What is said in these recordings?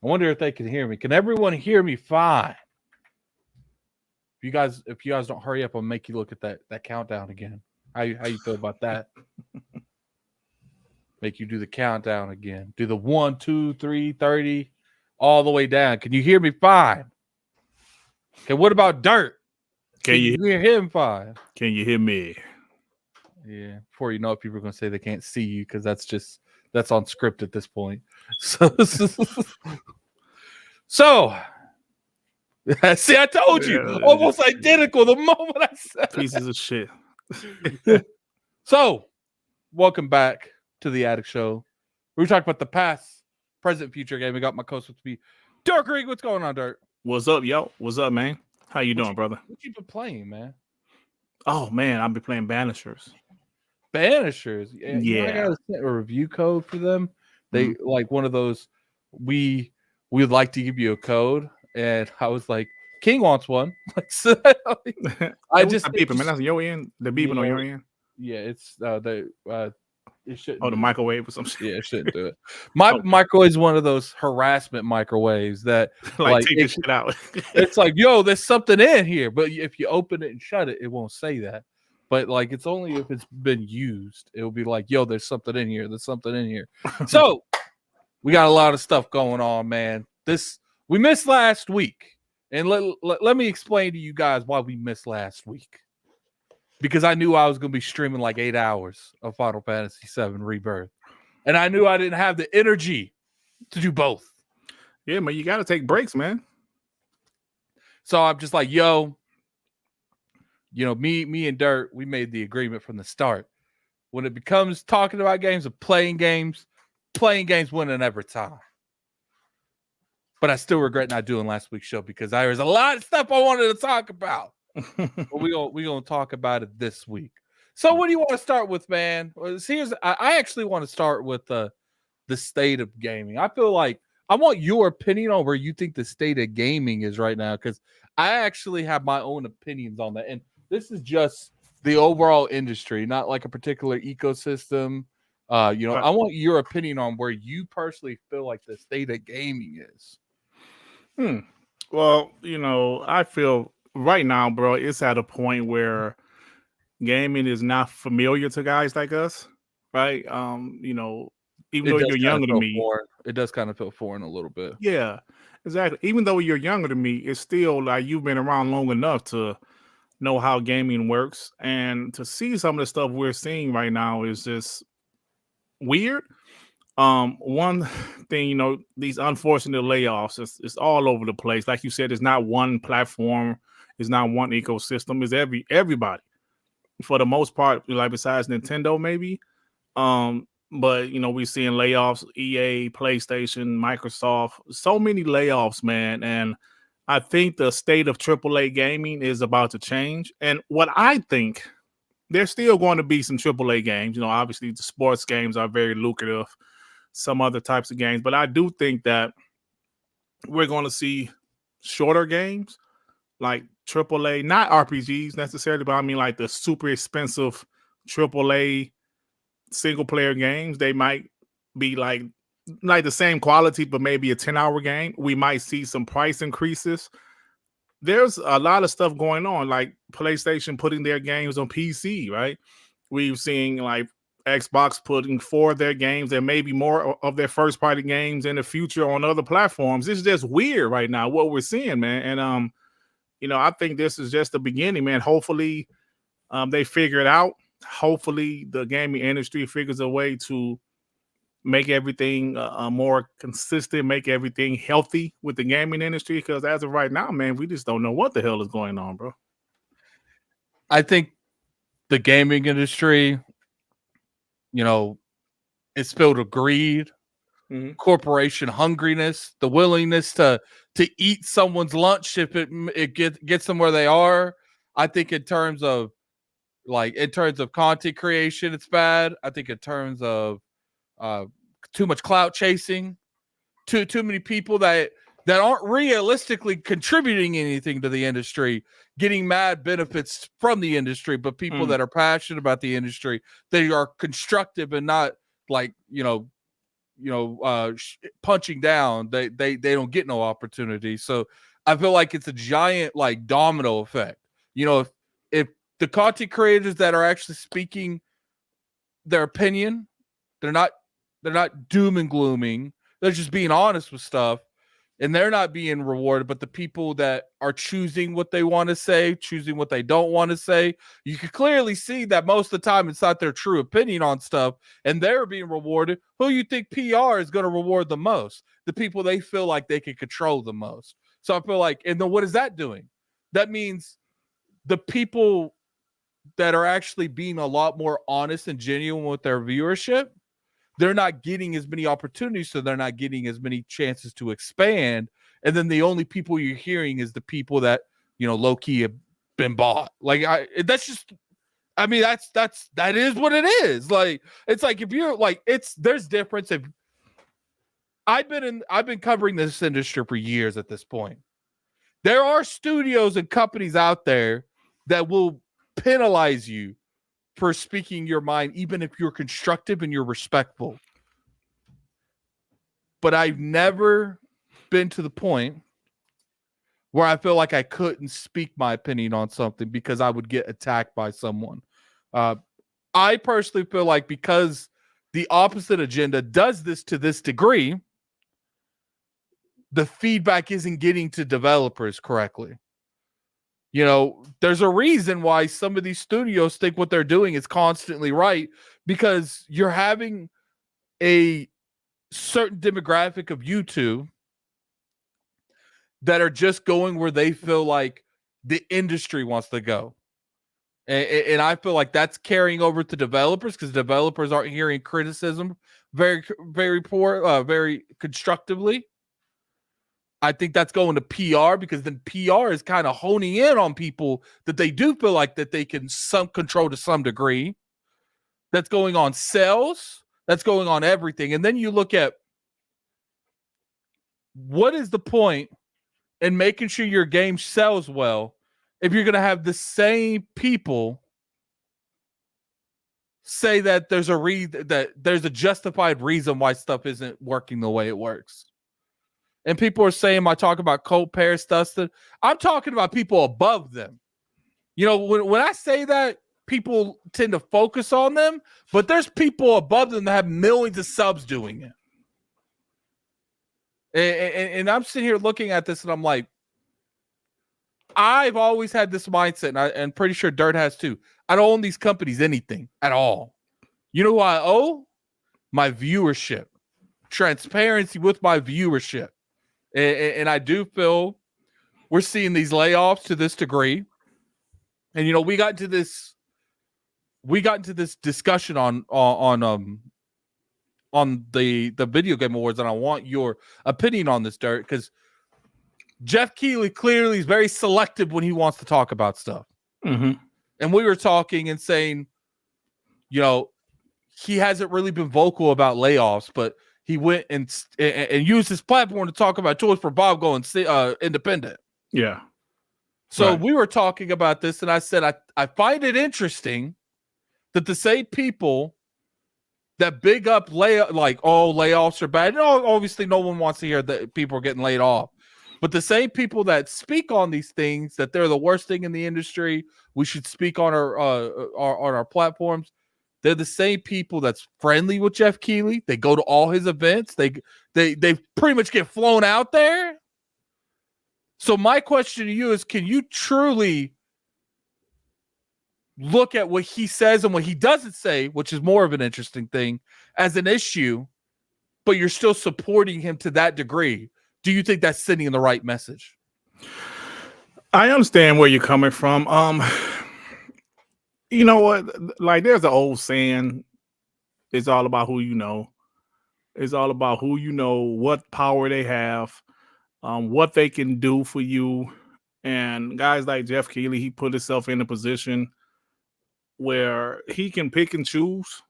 wonder if they can hear me. Can everyone hear me fine? If you guys don't hurry up, I'll make you look at that countdown again. How you feel about that? Make you do the countdown again. Do the 1, 2, 3, 30, all the way down. Can you hear me fine? Okay, what about Dirt? Can you hear him fine? Can you hear me? Yeah. Before you know it, people are going to say they can't see you because that's on script at this point. So see, I told you, almost identical the moment I said pieces of shit. So, welcome back to the Addict Show. We talk about the past, present, future game. We got my co-host with me, Dirk Greg. What's going on, Dirk? What's up, yo? What's up, man? How you doing, brother? What you been playing, man? Oh man, I've been playing Banishers. Banishers, yeah. I gotta send a review code for them. They like one of those. We'd like to give you a code. And I was like, King wants one. I just beeping, man. That's your end. The beeping on your end. Yeah, it's it shouldn't. Oh, the microwave or some shit. Yeah, it shouldn't do it. My microwave is one of those harassment microwaves that like take this shit out. It's like, yo, there's something in here, but if you open it and shut it, it won't say that. But like, it's only if it's been used. It'll be like, yo, there's something in here. There's something in here. So we got a lot of stuff going on, man. We missed last week, and let me explain to you guys why we missed last week. Because I knew I was going to be streaming like 8 hours of Final Fantasy VII Rebirth, and I knew I didn't have the energy to do both. Yeah, man, you got to take breaks, man. So I'm just like, yo, me and Dirt, we made the agreement from the start. When it becomes talking about games or playing games winning every time. But I still regret not doing last week's show because there was a lot of stuff I wanted to talk about. But we're gonna talk about it this week. So what do you want to start with, man? I actually want to start with the state of gaming. I feel like I want your opinion on where you think the state of gaming is right now, because I actually have my own opinions on that. And this is just the overall industry, not like a particular ecosystem. I want your opinion on where you personally feel like the state of gaming is. Well, I feel right now, bro, it's at a point where gaming is not familiar to guys like us, right? Even though you're younger than me, it does kind of feel foreign a little bit. Yeah, exactly. Even though you're younger than me, it's still like you've been around long enough to know how gaming works, and to see some of the stuff we're seeing right now is just weird. One thing, these unfortunate layoffs, it's all over the place. Like you said, it's not one platform, it's not one ecosystem, it's everybody for the most part, like besides Nintendo, maybe. But we're seeing layoffs, EA, PlayStation, Microsoft, so many layoffs, man. And I think the state of AAA gaming is about to change. And what I think, there's still going to be some AAA games. Obviously the sports games are very lucrative, some other types of games, but I do think that we're going to see shorter games like AAA, not RPGs necessarily, but I mean like the super expensive AAA single player games. They might be like the same quality, but maybe a 10-hour game. We might see some price increases. There's a lot of stuff going on, like PlayStation putting their games on PC, right? We've seen like Xbox putting 4 of their games and maybe more of their first party games in the future on other platforms. It's just weird right now what we're seeing, man. And I think this is just the beginning, man. Hopefully they figure it out. Hopefully the gaming industry figures a way to make everything more consistent, make everything healthy with the gaming industry, because as of right now, man, we just don't know what the hell is going on, bro. I think the gaming industry, it's filled with greed, corporation hungriness, the willingness to eat someone's lunch if it gets them where they are. I think in terms of content creation, it's bad. I think in terms of too much clout chasing, too many people that aren't realistically contributing anything to the industry, getting mad benefits from the industry, but people that are passionate about the industry, they are constructive and not punching down, they don't get no opportunity. So I feel like it's a giant like domino effect. If the content creators that are actually speaking their opinion, they're not doom and glooming. They're just being honest with stuff, and they're not being rewarded. But the people that are choosing what they want to say, choosing what they don't want to say, you can clearly see that most of the time it's not their true opinion on stuff, and they're being rewarded. Who you think PR is going to reward the most? The people they feel like they can control the most. So I feel like, and then what is that doing? That means the people that are actually being a lot more honest and genuine with their viewership, they're not getting as many opportunities, so they're not getting as many chances to expand. And then the only people you're hearing is the people that, low key have been bought. Like that is what it is. Like, it's like, if you're like, there's difference. If I've been covering this industry for years at this point. There are studios and companies out there that will penalize you for speaking your mind, even if you're constructive and you're respectful. But I've never been to the point where I feel like I couldn't speak my opinion on something because I would get attacked by someone. I personally feel like because the opposite agenda does this to this degree, the feedback isn't getting to developers correctly. There's a reason why some of these studios think what they're doing is constantly right, because you're having a certain demographic of YouTube that are just going where they feel like the industry wants to go. And I feel like that's carrying over to developers, because developers aren't hearing criticism very, very very constructively. I think that's going to PR, because then PR is kind of honing in on people that they do feel like that they can control to some degree. That's going on sales. That's going on everything. And then you look at what is the point in making sure your game sells well if you're going to have the same people say that there's a justified reason why stuff isn't working the way it works. And people are saying, I talk about Colt, Paris, Dustin. I'm talking about people above them. When I say that, people tend to focus on them, but there's people above them that have millions of subs doing it. And I'm sitting here looking at this, and I'm like, I've always had this mindset, and I'm pretty sure Dirt has too. I don't own these companies anything at all. You know who I owe? My viewership. Transparency with my viewership. And I do feel we're seeing these layoffs to this degree. And we got into this discussion on the Video Game Awards, and I want your opinion on this, Dirt, because Jeff Keighley clearly is very selective when he wants to talk about stuff. Mm-hmm. And we were talking and saying, he hasn't really been vocal about layoffs, but he went and used his platform to talk about Toys for Bob going independent. Yeah. So we were talking about this, and I said, I find it interesting that the same people that big up layoffs are bad. Obviously, no one wants to hear that people are getting laid off. But the same people that speak on these things, that they're the worst thing in the industry, we should speak on our platforms. They're the same people that's friendly with Jeff Keighley. They go to all his events. They pretty much get flown out there. So my question to you is, can you truly look at what he says and what he doesn't say, which is more of an interesting thing, as an issue, but you're still supporting him to that degree? Do you think that's sending the right message? I understand where you're coming from. You know what? Like, there's an old saying, it's all about who you know. It's all about who you know, what power they have, what they can do for you. And guys like Jeff Keighley, he put himself in a position where he can pick and choose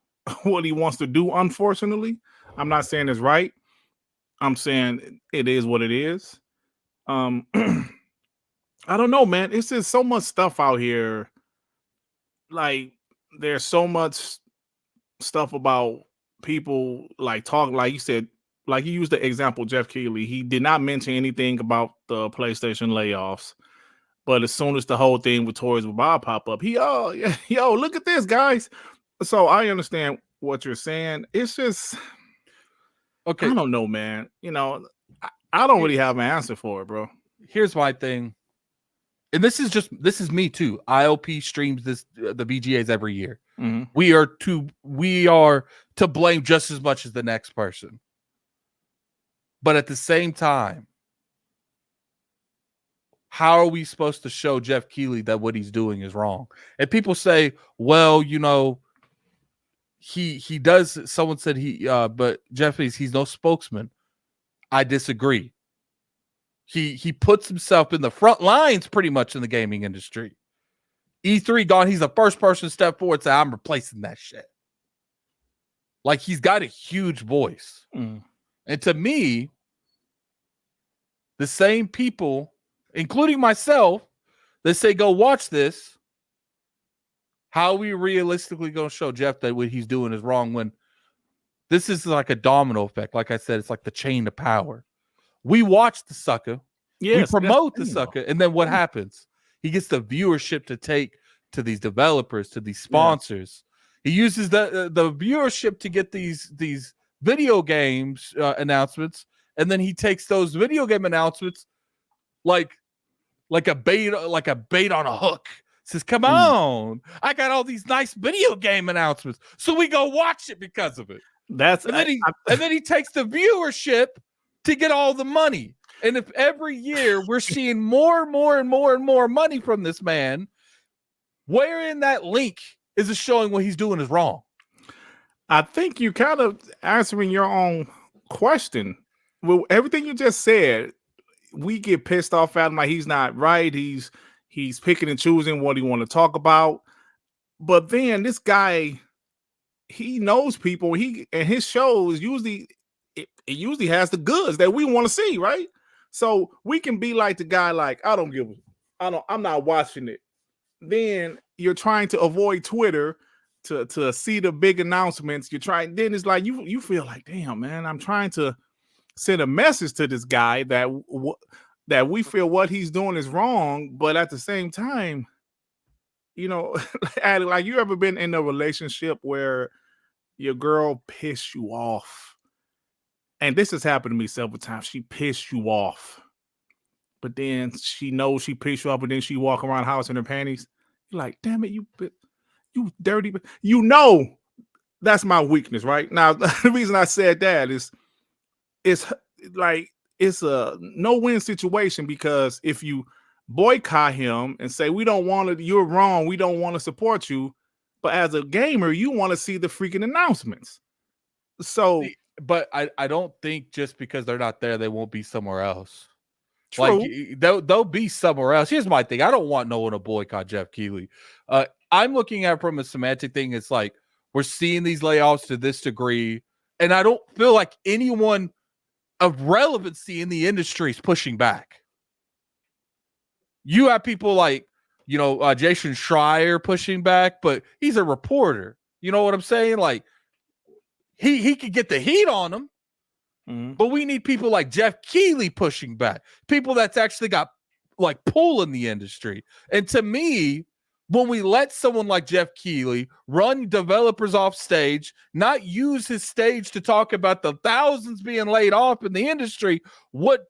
what he wants to do, unfortunately. I'm not saying it's right. I'm saying it is what it is. I don't know, man. It's just so much stuff out here. Like, there's so much stuff about people like talk, like you said, like you used the example, Jeff Keighley. He did not mention anything about the PlayStation layoffs. But as soon as the whole thing with Toys with Bob pop up, yo, look at this, guys. So I understand what you're saying. It's just, Okay, I don't know, man. You know, I don't really have an answer for it, bro. here's my thing. And this is me too. IOP streams the VGAs every year. Mm-hmm. We are to blame just as much as the next person. But at the same time, how are we supposed to show Jeff Keighley that what he's doing is wrong? And people say, well, you know, he does. Someone said but Jeff he's no spokesman. I disagree. He puts himself in the front lines pretty much in the gaming industry. E3 gone, he's the first person to step forward and say, I'm replacing that shit. Like, he's got a huge voice. Mm. And to me, the same people, including myself, that say, go watch this, how are we realistically going to show Jeff that what he's doing is wrong when this is like a domino effect? Like I said, it's like the chain of power. We watch the sucker. Yes, we promote the sucker. And then what happens? He gets the viewership to take to these developers, to these sponsors. Yeah. He uses the viewership to get these video games announcements. And then he takes those video game announcements like a bait on a hook. Says, come on, I got all these nice video game announcements. So we go watch it because of it. And then he takes the viewership to get all the money. And if every year we're seeing more and more and more and more money from this man, where in that link is it showing what he's doing is wrong? I think you kind of answering your own question. Well, everything you just said, we get pissed off at him like he's not right. He's picking and choosing what he want to talk about. But then this guy, he knows people. And his shows usually it usually has the goods that we want to see, right? So we can be like the guy, like, I'm not watching it. Then you're trying to avoid Twitter to see the big announcements. Then it's like you feel like, damn, man, I'm trying to send a message to this guy that we feel what he's doing is wrong, but at the same time, you know, like, you ever been in a relationship where your girl pissed you off? And this has happened to me several times. She pissed you off, but then she knows she pissed you off, but then she walk around the house in her panties. You're like, damn it, you dirty. You know, that's my weakness, right? Now, the reason I said that is it's a no-win situation, because if you boycott him and say, we don't want to, you're wrong, we don't want to support you, but as a gamer, you want to see the freaking announcements. So, but I don't think just because they're not there, they won't be somewhere else. True. Like, they'll be somewhere else. Here's my thing. I don't want no one to boycott Jeff Keighley. I'm looking at it from a semantic thing. It's like, we're seeing these layoffs to this degree, and I don't feel like anyone of relevancy in the industry is pushing back. You have people like, you know, Jason Schreier pushing back, but he's a reporter. You know what I'm saying? Like, he could get the heat on him, but we need people like Jeff Keighley pushing back. People that's actually got like pull in the industry. And to me, when we let someone like Jeff Keighley run developers off stage, not use his stage to talk about the thousands being laid off in the industry, what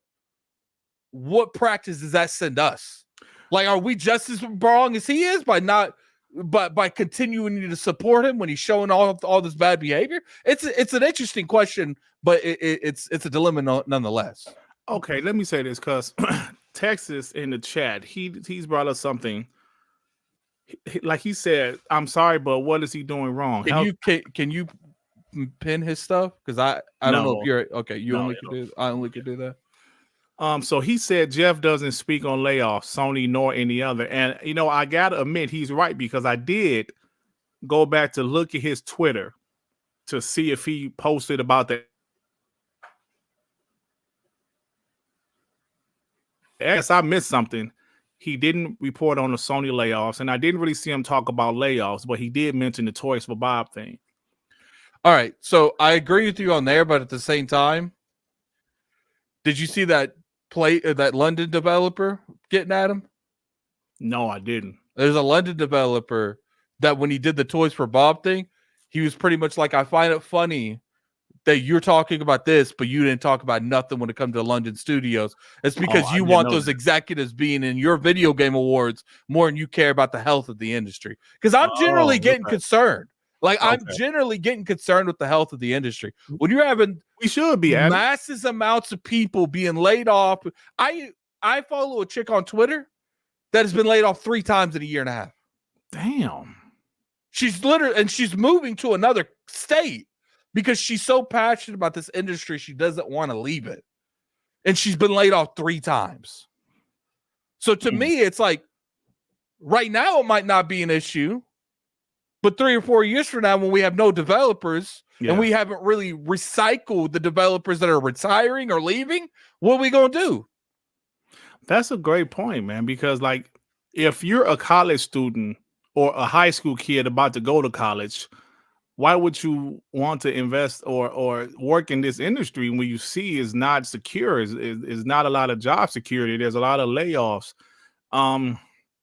practice does that send us? Like, are we just as wrong as he is by continuing to support him when he's showing all this bad behavior? It's an interesting question, but it's a dilemma nonetheless. Okay, let me say this, because Texas in the chat, he's brought us something. Like he said, I'm sorry, but what is he doing wrong? Can you pin his stuff? Because I don't know if you're okay. I only can do that. So he said Jeff doesn't speak on layoffs, Sony nor any other. And, you know, I got to admit he's right, because I did go back to look at his Twitter to see if he posted about that. Yes, I missed something. He didn't report on the Sony layoffs, and I didn't really see him talk about layoffs, but he did mention the Toys for Bob thing. All right, so I agree with you on there, but at the same time, did you see that that London developer getting at him? No, I didn't. There's a London developer that when he did the Toys for Bob thing, he was pretty much like, I find it funny that you're talking about this, but you didn't talk about nothing when it comes to London studios. It's because I you didn't want know those that. executives being in your video game awards more than you care about the health of the industry. Because I'm generally getting Okay. concerned. Like, I'm Okay. generally getting concerned with the health of the industry. When you're having We should be at it. massive amounts of people being laid off. I follow a chick on Twitter that has been laid off 3 times in a year and a half. Damn. She's she's moving to another state because she's so passionate about this industry, she doesn't want to leave it. And she's been laid off 3 times. So to me, it's like, right now it might not be an issue, but 3 or 4 years from now, when we have no developers and we haven't really recycled the developers that are retiring or leaving, what are we going to do? That's a great point, man, because like if you're a college student or a high school kid about to go to college, why would you want to invest or work in this industry when you see is not secure, is not a lot of job security? There's a lot of layoffs.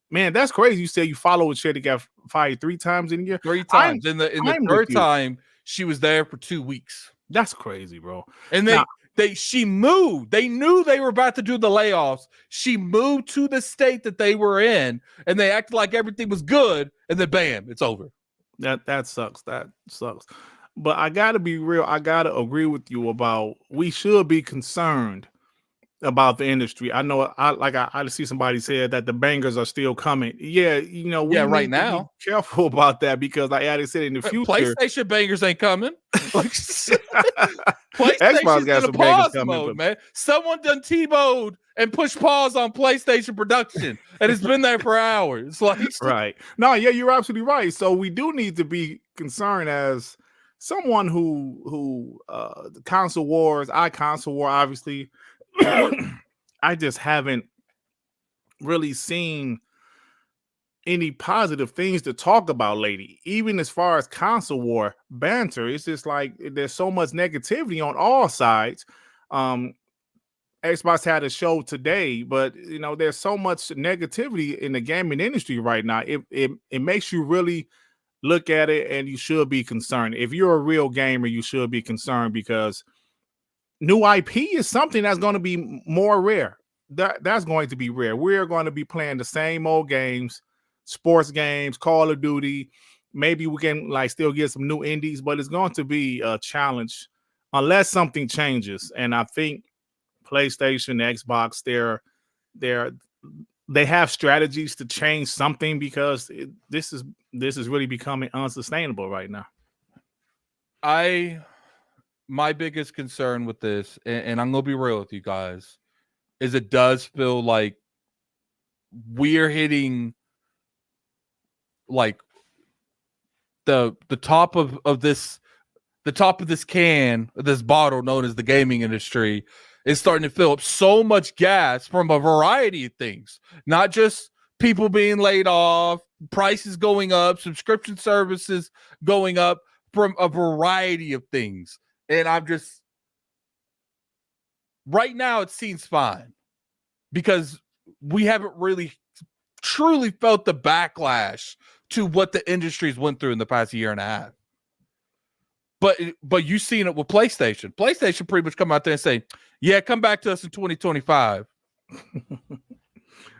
Man, that's crazy. You say you follow a chick that got fired 3 times in a year. 3 times. In the I'm with third you. time, she was there for 2 weeks. That's crazy, bro. And she moved. They knew they were about to do the layoffs. She moved to the state that they were in, and they acted like everything was good, and then bam, it's over. That sucks. That sucks. But I gotta be real. I gotta agree with you about we should be concerned about the industry. I know I see somebody said that the bangers are still coming. Yeah, you know, we right need now. to be careful about that because like I said in the future, PlayStation bangers ain't coming. Like, Xbox PlayStation's got in a some bangers pause coming, mode, man. Someone done T-mode and pushed pause on PlayStation production, and it's been there for hours. Like, right. No, yeah, you're absolutely right. So we do need to be concerned as someone who the console wars, console war, obviously. I just haven't really seen any positive things to talk about lately. Even as far as console war banter, it's just like there's so much negativity on all sides. Xbox had a show today, but you know there's so much negativity in the gaming industry right now. It makes you really look at it, and you should be concerned. If you're a real gamer, you should be concerned because new IP is something that's going to be more rare. That's going to be rare. We're going to be playing the same old games, sports games, Call of Duty. Maybe we can like still get some new indies, but it's going to be a challenge unless something changes. And I think PlayStation, Xbox, they have strategies to change something because this is really becoming unsustainable right now. My biggest concern with this, and I'm gonna be real with you guys, is it does feel like we're hitting like the top of this can, this bottle known as the gaming industry, is starting to fill up so much gas from a variety of things, not just people being laid off, prices going up, subscription services going up, from a variety of things. And I'm just, right now it seems fine because we haven't really truly felt the backlash to what the industries went through in the past year and a half. But you've seen it with PlayStation. PlayStation pretty much come out there and say, yeah, come back to us in 2025.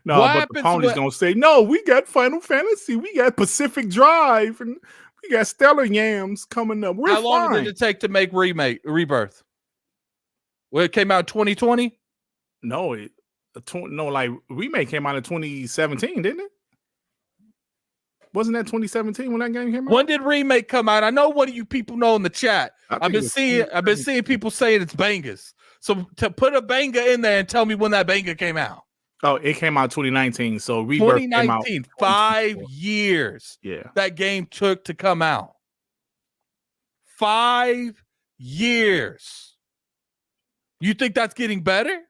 No, but the pony's gonna say, no, we got Final Fantasy, we got Pacific Drive, and we got Stellar Yams coming up. How long did it take to make Rebirth? Well, it came out in 2020? No, like Remake came out in 2017, didn't it? Wasn't that 2017 when that game came out? When did Remake come out? I know what you people know in the chat. I've been seeing people saying it's bangers. So to put a banger in there and tell me when that banger came out. Oh, it came out 2019. So Rebirth 2019, came out 5 years. Yeah, that game took to come out. 5 years. You think that's getting better?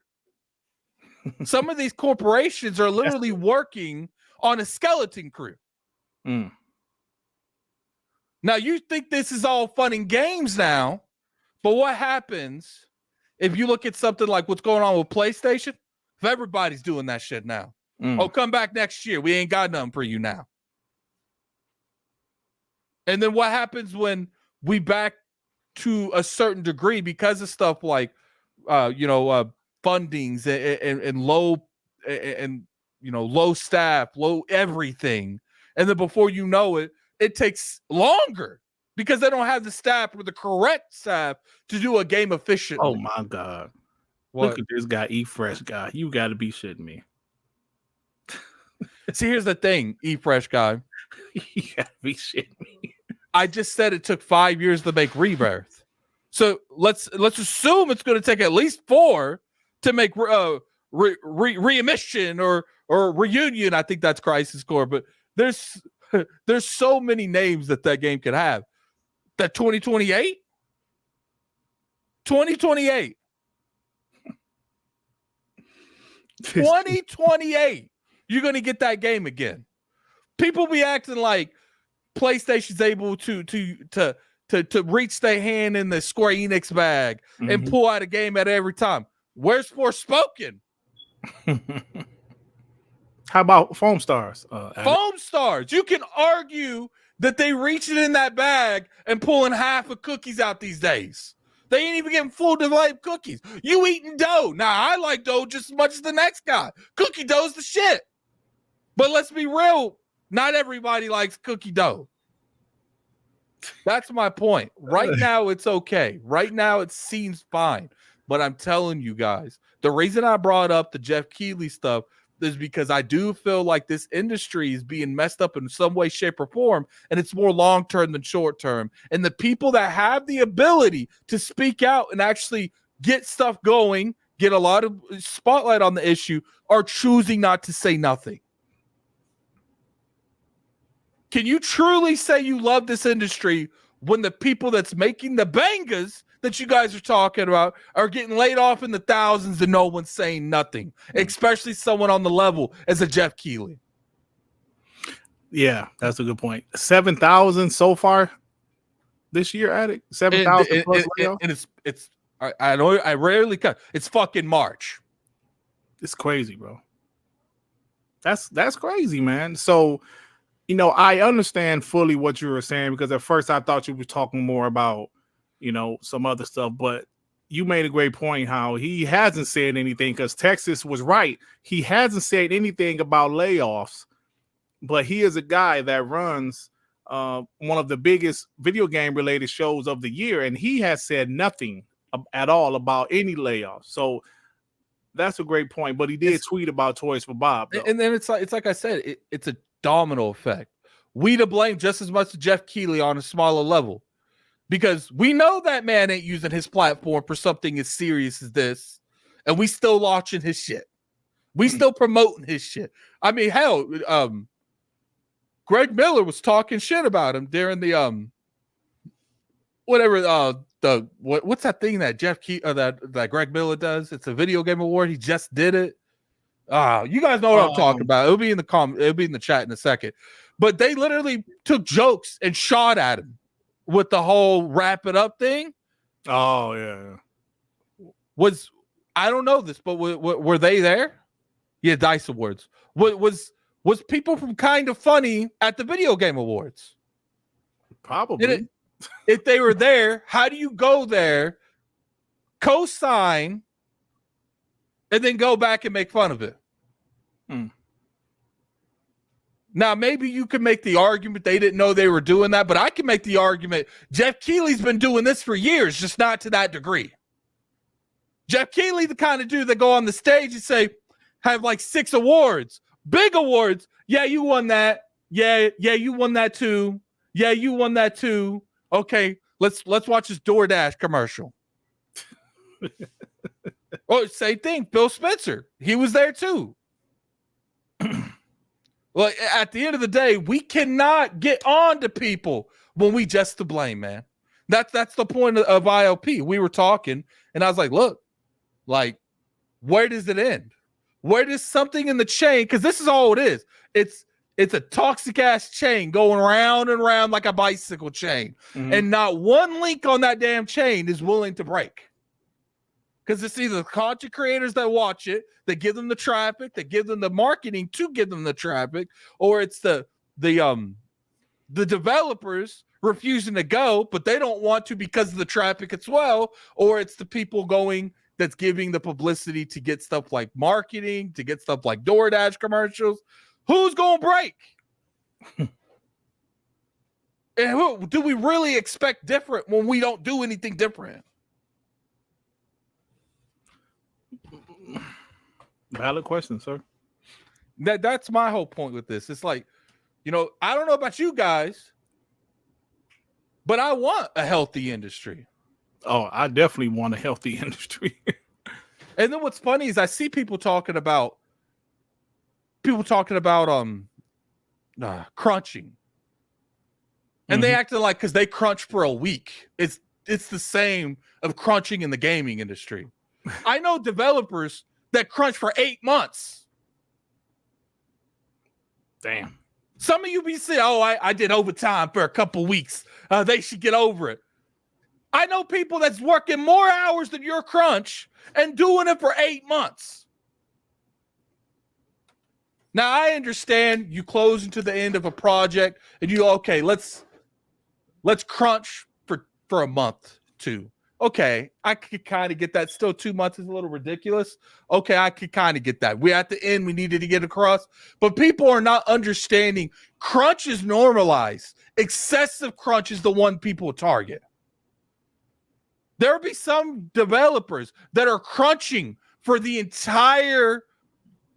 Some of these corporations are literally working on a skeleton crew. Now, you think this is all fun and games now, but what happens if you look at something like what's going on with PlayStation? If everybody's doing that shit now. Oh, come back next year. We ain't got nothing for you now. And then what happens when we back to a certain degree because of stuff like, fundings and low staff, low everything. And then before you know it, it takes longer because they don't have the staff or the correct staff to do a game efficiently. Oh my God. What? Look at this guy, Eat Fresh guy. You got to be shitting me. See, here's the thing, Eat Fresh guy. You got to be shitting me. I just said it took 5 years to make Rebirth. So let's assume it's going to take at least 4 to make Remission or Reunion. I think that's Crisis Core, but there's so many names that game could have. That 2028? 2028. 2028. You're going to get that game again. People be acting like PlayStation's able to reach their hand in the Square Enix bag and pull out a game at every time. Where's Forspoken? How about Foam Stars? Foam Stars. You can argue that they reach it in that bag and pulling half of cookies out these days. They ain't even getting full delayed cookies. You eating dough. Now, I like dough just as much as the next guy. Cookie dough's the shit. But let's be real. Not everybody likes cookie dough. That's my point. Right now, it's okay. Right now, it seems fine. But I'm telling you guys, the reason I brought up the Jeff Keighley stuff is because I do feel like this industry is being messed up in some way, shape, or form, and it's more long-term than short-term. And the people that have the ability to speak out and actually get stuff going, get a lot of spotlight on the issue, are choosing not to say nothing. Can you truly say you love this industry when the people that's making the bangers that you guys are talking about are getting laid off in the thousands and no one's saying nothing, especially someone on the level as a Jeff Keighley? Yeah, that's a good point. 7,000 so far this year, Addict? 7,000 plus layoffs? And it's I know I rarely cut. It's fucking March. It's crazy, bro. That's crazy, man. So, I understand fully what you were saying because at first I thought you were talking more about, some other stuff, but you made a great point how he hasn't said anything because Texas was right. He hasn't said anything about layoffs, but he is a guy that runs one of the biggest video game related shows of the year, and he has said nothing at all about any layoffs. So that's a great point, but he did tweet about Toys for Bob, though. And then it's like I said, it's a domino effect. We to blame just as much as Jeff Keighley on a smaller level because we know that man ain't using his platform for something as serious as this, and we still launching his shit. We still promoting his shit. I mean, hell, Greg Miller was talking shit about him during the what's that thing that Jeff that Greg Miller does? It's a video game award. He just did it. You guys know what I'm talking about. It'll be in the it'll be in the chat in a second. But they literally took jokes and shot at him with the whole wrap it up thing. Oh yeah. I don't know this, but were they there? Yeah, Dice Awards. Was people from Kind of Funny at the Video Game Awards? Probably. If they were there, how do you go there, co-sign, and then go back and make fun of it? Now, maybe you can make the argument they didn't know they were doing that, but I can make the argument Jeff Keighley's been doing this for years, just not to that degree. Jeff Keighley, the kind of dude that go on the stage and say, have like 6 awards, big awards. Yeah, you won that. Yeah, you won that too. Yeah, you won that too. Okay, let's watch this DoorDash commercial. Oh, same thing. Phil Spencer, he was there too. Well, at the end of the day, we cannot get on to people when we just to blame, man. That's the point of IOP. We were talking, and I was like, look, like, where does it end? Where does something in the chain? Because this is all it is. It's a toxic ass chain going round and round like a bicycle chain. Mhm. And not one link on that damn chain is willing to break. Because it's either the content creators that watch it, that give them the traffic, that give them the marketing to give them the traffic, or it's the developers refusing to go, but they don't want to because of the traffic as well, or it's the people going that's giving the publicity to get stuff like marketing, to get stuff like DoorDash commercials. Who's going to break? And who do we really expect different when we don't do anything different? Valid question, sir. That's my whole point with this. It's like, I don't know about you guys, but I want a healthy industry. Oh, I definitely want a healthy industry. And then what's funny is I see people talking about crunching. And they acted like because they crunch for a week. It's the same of crunching in the gaming industry. I know developers that crunch for 8 months. Damn. Some of you be saying, I did overtime for a couple weeks. They should get over it. I know people that's working more hours than your crunch and doing it for 8 months. Now, I understand you close into the end of a project and let's crunch for a month, 2. Okay, I could kind of get that. Still 2 months is a little ridiculous. Okay, I could kind of get that. We're at the end. We needed to get across. But people are not understanding crunch is normalized. Excessive crunch is the one people target. There will be some developers that are crunching for the entire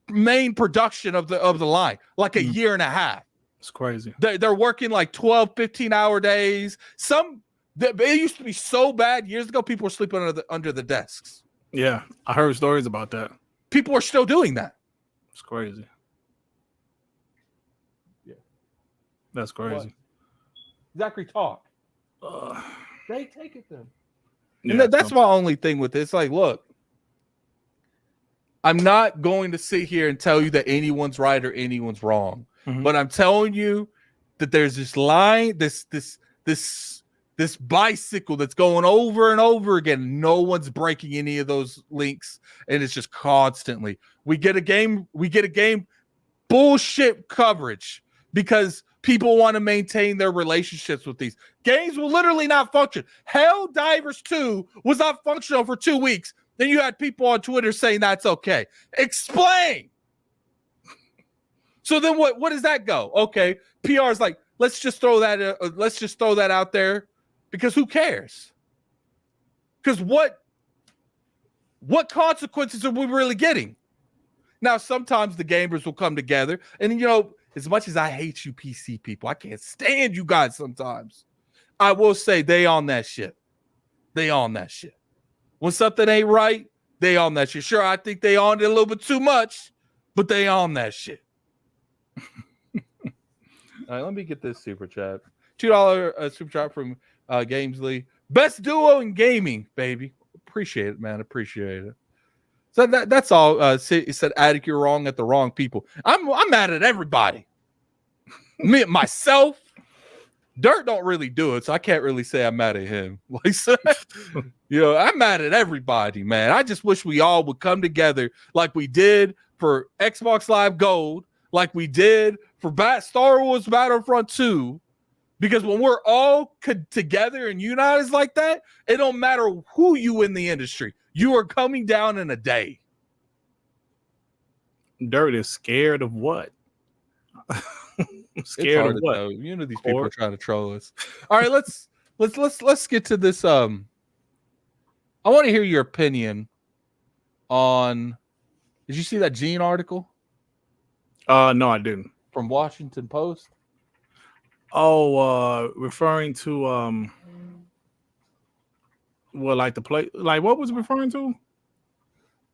main production of the line, like a year and a half. It's crazy. They're working like 12, 15-hour days. It used to be so bad years ago, people were sleeping under the desks. Yeah, I heard stories about that. People are still doing that. It's crazy. Yeah. That's crazy. What? Zachary, talk. They take it then. Yeah, and that's my only thing with this. Like, look, I'm not going to sit here and tell you that anyone's right or anyone's wrong. Mm-hmm. But I'm telling you that there's this line, this bicycle that's going over and over again. No one's breaking any of those links, and it's just constantly. We get a game bullshit coverage because people want to maintain their relationships with these games. Will literally not function. Helldivers 2 was not functional for 2 weeks. Then you had people on Twitter saying that's okay. Explain. So then what does that go? Okay, PR is like, let's just throw that out there. Because who cares? Because what consequences are we really getting? Now, sometimes the gamers will come together. And, as much as I hate you PC people, I can't stand you guys sometimes. I will say they on that shit. They on that shit. When something ain't right, they on that shit. Sure, I think they on it a little bit too much, but they on that shit. All right, let me get this super chat. $2 super chat from Gamesley. Best duo in gaming, baby. Appreciate it, man. Appreciate it. So that's all. He said, Addict, you're wrong at the wrong people. I'm mad at everybody. Me, myself. Dirt don't really do it, so I can't really say I'm mad at him. I'm mad at everybody, man. I just wish we all would come together like we did for Xbox Live Gold, like we did for Star Wars Battlefront 2. Because when we're all together and united like that, it don't matter who you in the industry. You are coming down in a day. Dirt is scared of what? Scared of what? Know. These people are trying to troll us. All right, let's get to this. I want to hear your opinion on. Did you see that Gene article? No, I didn't. From Washington Post. Oh, referring to like the play, like what was it referring to?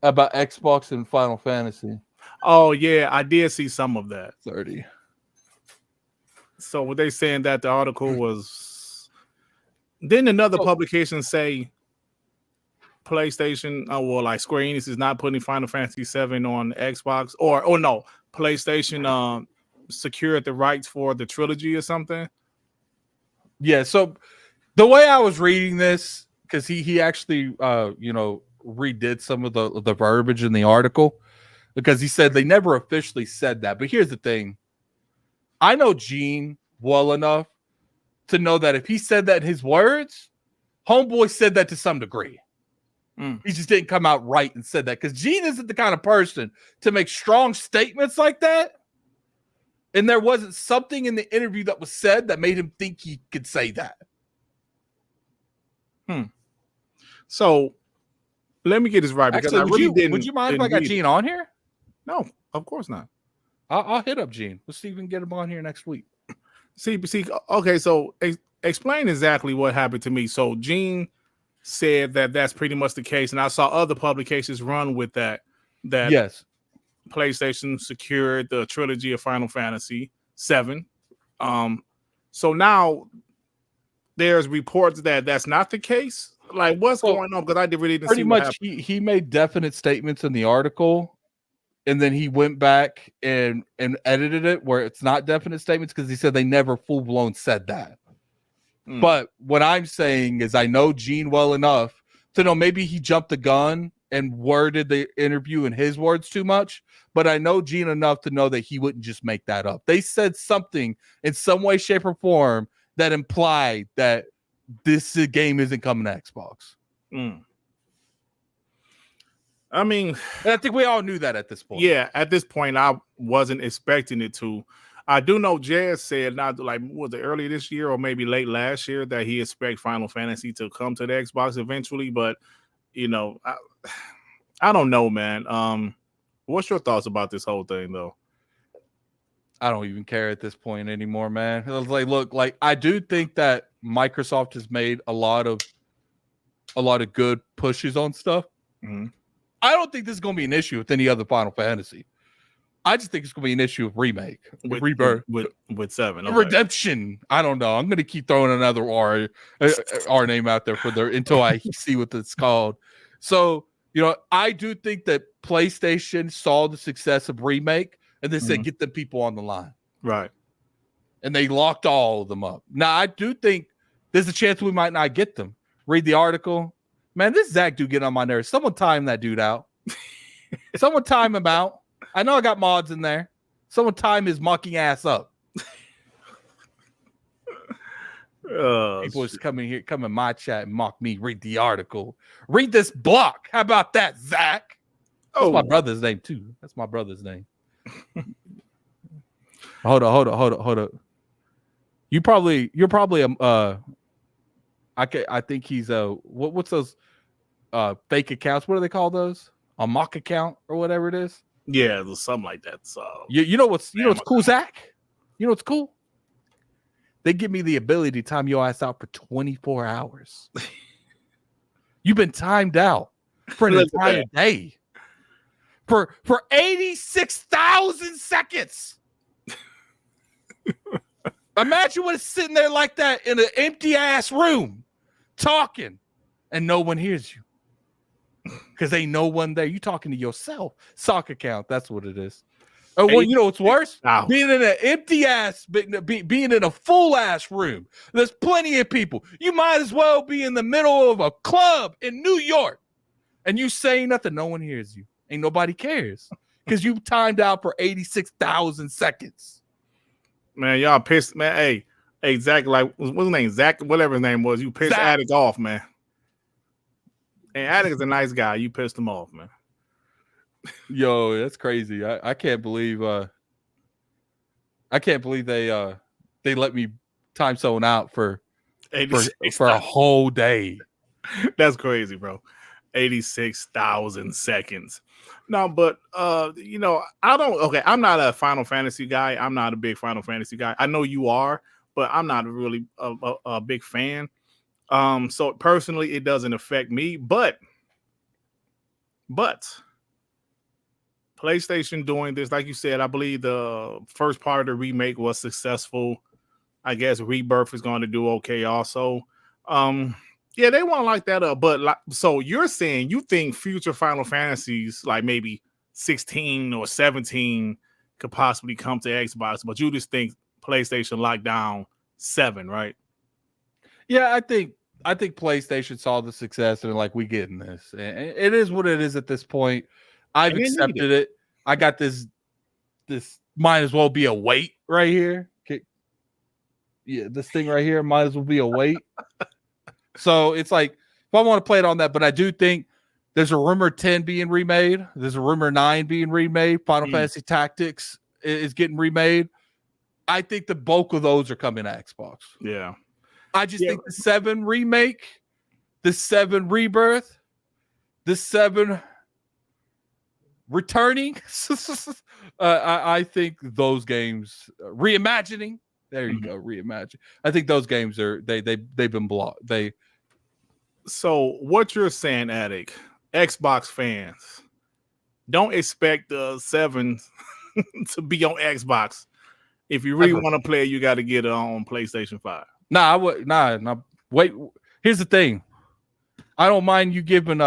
About Xbox and Final Fantasy. Oh yeah, I did see some of that. 30. So were they saying that the article was? Didn't another publication say PlayStation? Oh well, like Square Enix is not putting Final Fantasy VII on Xbox, or no, PlayStation. secured the rights for the trilogy or something. Yeah. So the way I was reading this, because he actually redid some of the verbiage in the article, because he said they never officially said that. But here's the thing: I know Gene well enough to know that if he said that in his words, Homeboy said that to some degree. He just didn't come out right and said that, because Gene isn't the kind of person to make strong statements like that. And there wasn't something in the interview that was said that made him think he could say that. So let me get this right, because actually, would you mind if I got Gene on here? No, of course not. I'll hit up Gene. Let's see if we can get him on here next week. See, okay, so explain exactly what happened to me. So Gene said that that's pretty much the case, and I saw other publications run with that. That yes, PlayStation secured the trilogy of Final Fantasy VII. So now there's reports that that's not the case. Like, what's going on? Because I really didn't pretty see much. He made definite statements in the article, and then he went back and edited it where it's not definite statements, because he said they never full blown said that. But what I'm saying is, I know Gene well enough to know maybe he jumped the gun and worded the interview in his words too much. But I know Gene enough to know that he wouldn't just make that up. They said something in some way, shape, or form that implied that this game isn't coming to Xbox. I mean, and I think we all knew that at this point. Yeah, at this point, I wasn't expecting it to. I do know Jazz said, not like, was it early this year or maybe late last year, that he expects Final Fantasy to come to the Xbox eventually. But I don't know, man. What's your thoughts about this whole thing, though? I don't even care at this point anymore, man. It was like, look, like, I do think that Microsoft has made a lot of good pushes on stuff. I don't think this is going to be an issue with any other Final Fantasy. I just think it's going to be an issue with remake, with Rebirth, with 7, okay. Redemption. I don't know. I'm going to keep throwing another R name out there until I see what it's called. So, I do think that PlayStation saw the success of remake and they said, get the people on the line. Right. And they locked all of them up. Now, I do think there's a chance we might not get them. Read the article. Man, this Zach dude get on my nerves. Someone time that dude out. Someone time him out. I know I got mods in there. Someone time his mucking ass up. People just come in my chat and mock me. Read the article. Read this block. How about that, Zach? That's my brother's name too. That's my brother's name. Hold up. You're probably I think he's what's those fake accounts? What do they call those? A mock account or whatever it is? Yeah, something like that. So you know what's cool, Zach? You know what's cool? They give me the ability to time your ass out for 24 hours. You've been timed out for an entire day. For 86,000 seconds. Imagine what it's sitting there like that in an empty ass room talking and no one hears you. Because ain't no one there. You talking to yourself. Sock account. That's what it is. Oh, well, you know what's worse? Being in an empty ass, being in a full ass room. There's plenty of people. You might as well be in the middle of a club in New York. And you say nothing. No one hears you. Ain't nobody cares. Because you timed out for 86,000 seconds. Man, y'all pissed. Man, hey, Zach, like, what's his name? Zach, whatever his name was. You pissed Addict off, man. And Addict is a nice guy. You pissed him off, man. Yo, that's crazy. I can't believe they let me time someone out for a whole day. That's crazy, bro. 86,000 seconds. No, but I'm not a Final Fantasy guy. I'm not a big Final Fantasy guy. I know you are, but I'm not really a big fan. So personally, it doesn't affect me, but PlayStation doing this, like you said, I believe the first part of the remake was successful. I guess Rebirth is going to do okay also. Yeah, they won't like that up, but so you're saying you think future Final Fantasies, like maybe 16 or 17, could possibly come to Xbox, but you just think PlayStation locked down 7, right? Yeah, I think PlayStation saw the success and like, we getting this. And it is what it is at this point. I've accepted it. I got this might as well be a weight right here. Okay. Yeah, this thing right here might as well be a weight. So it's like, if I want to play it on that, but I do think there's a rumor 10 being remade. There's a rumor 9 being remade. Final Fantasy Tactics is getting remade. I think the bulk of those are coming to Xbox. Yeah. I just think the 7 remake, the 7 rebirth, the 7 returning. I think those games reimagining. There you go, reimagine. I think those games are they've been blocked. So what you're saying, Addict, Xbox fans, don't expect the 7 to be on Xbox. If you really want to play it, you got to get it on PlayStation 5. Nah. Wait, here's the thing. I don't mind you giving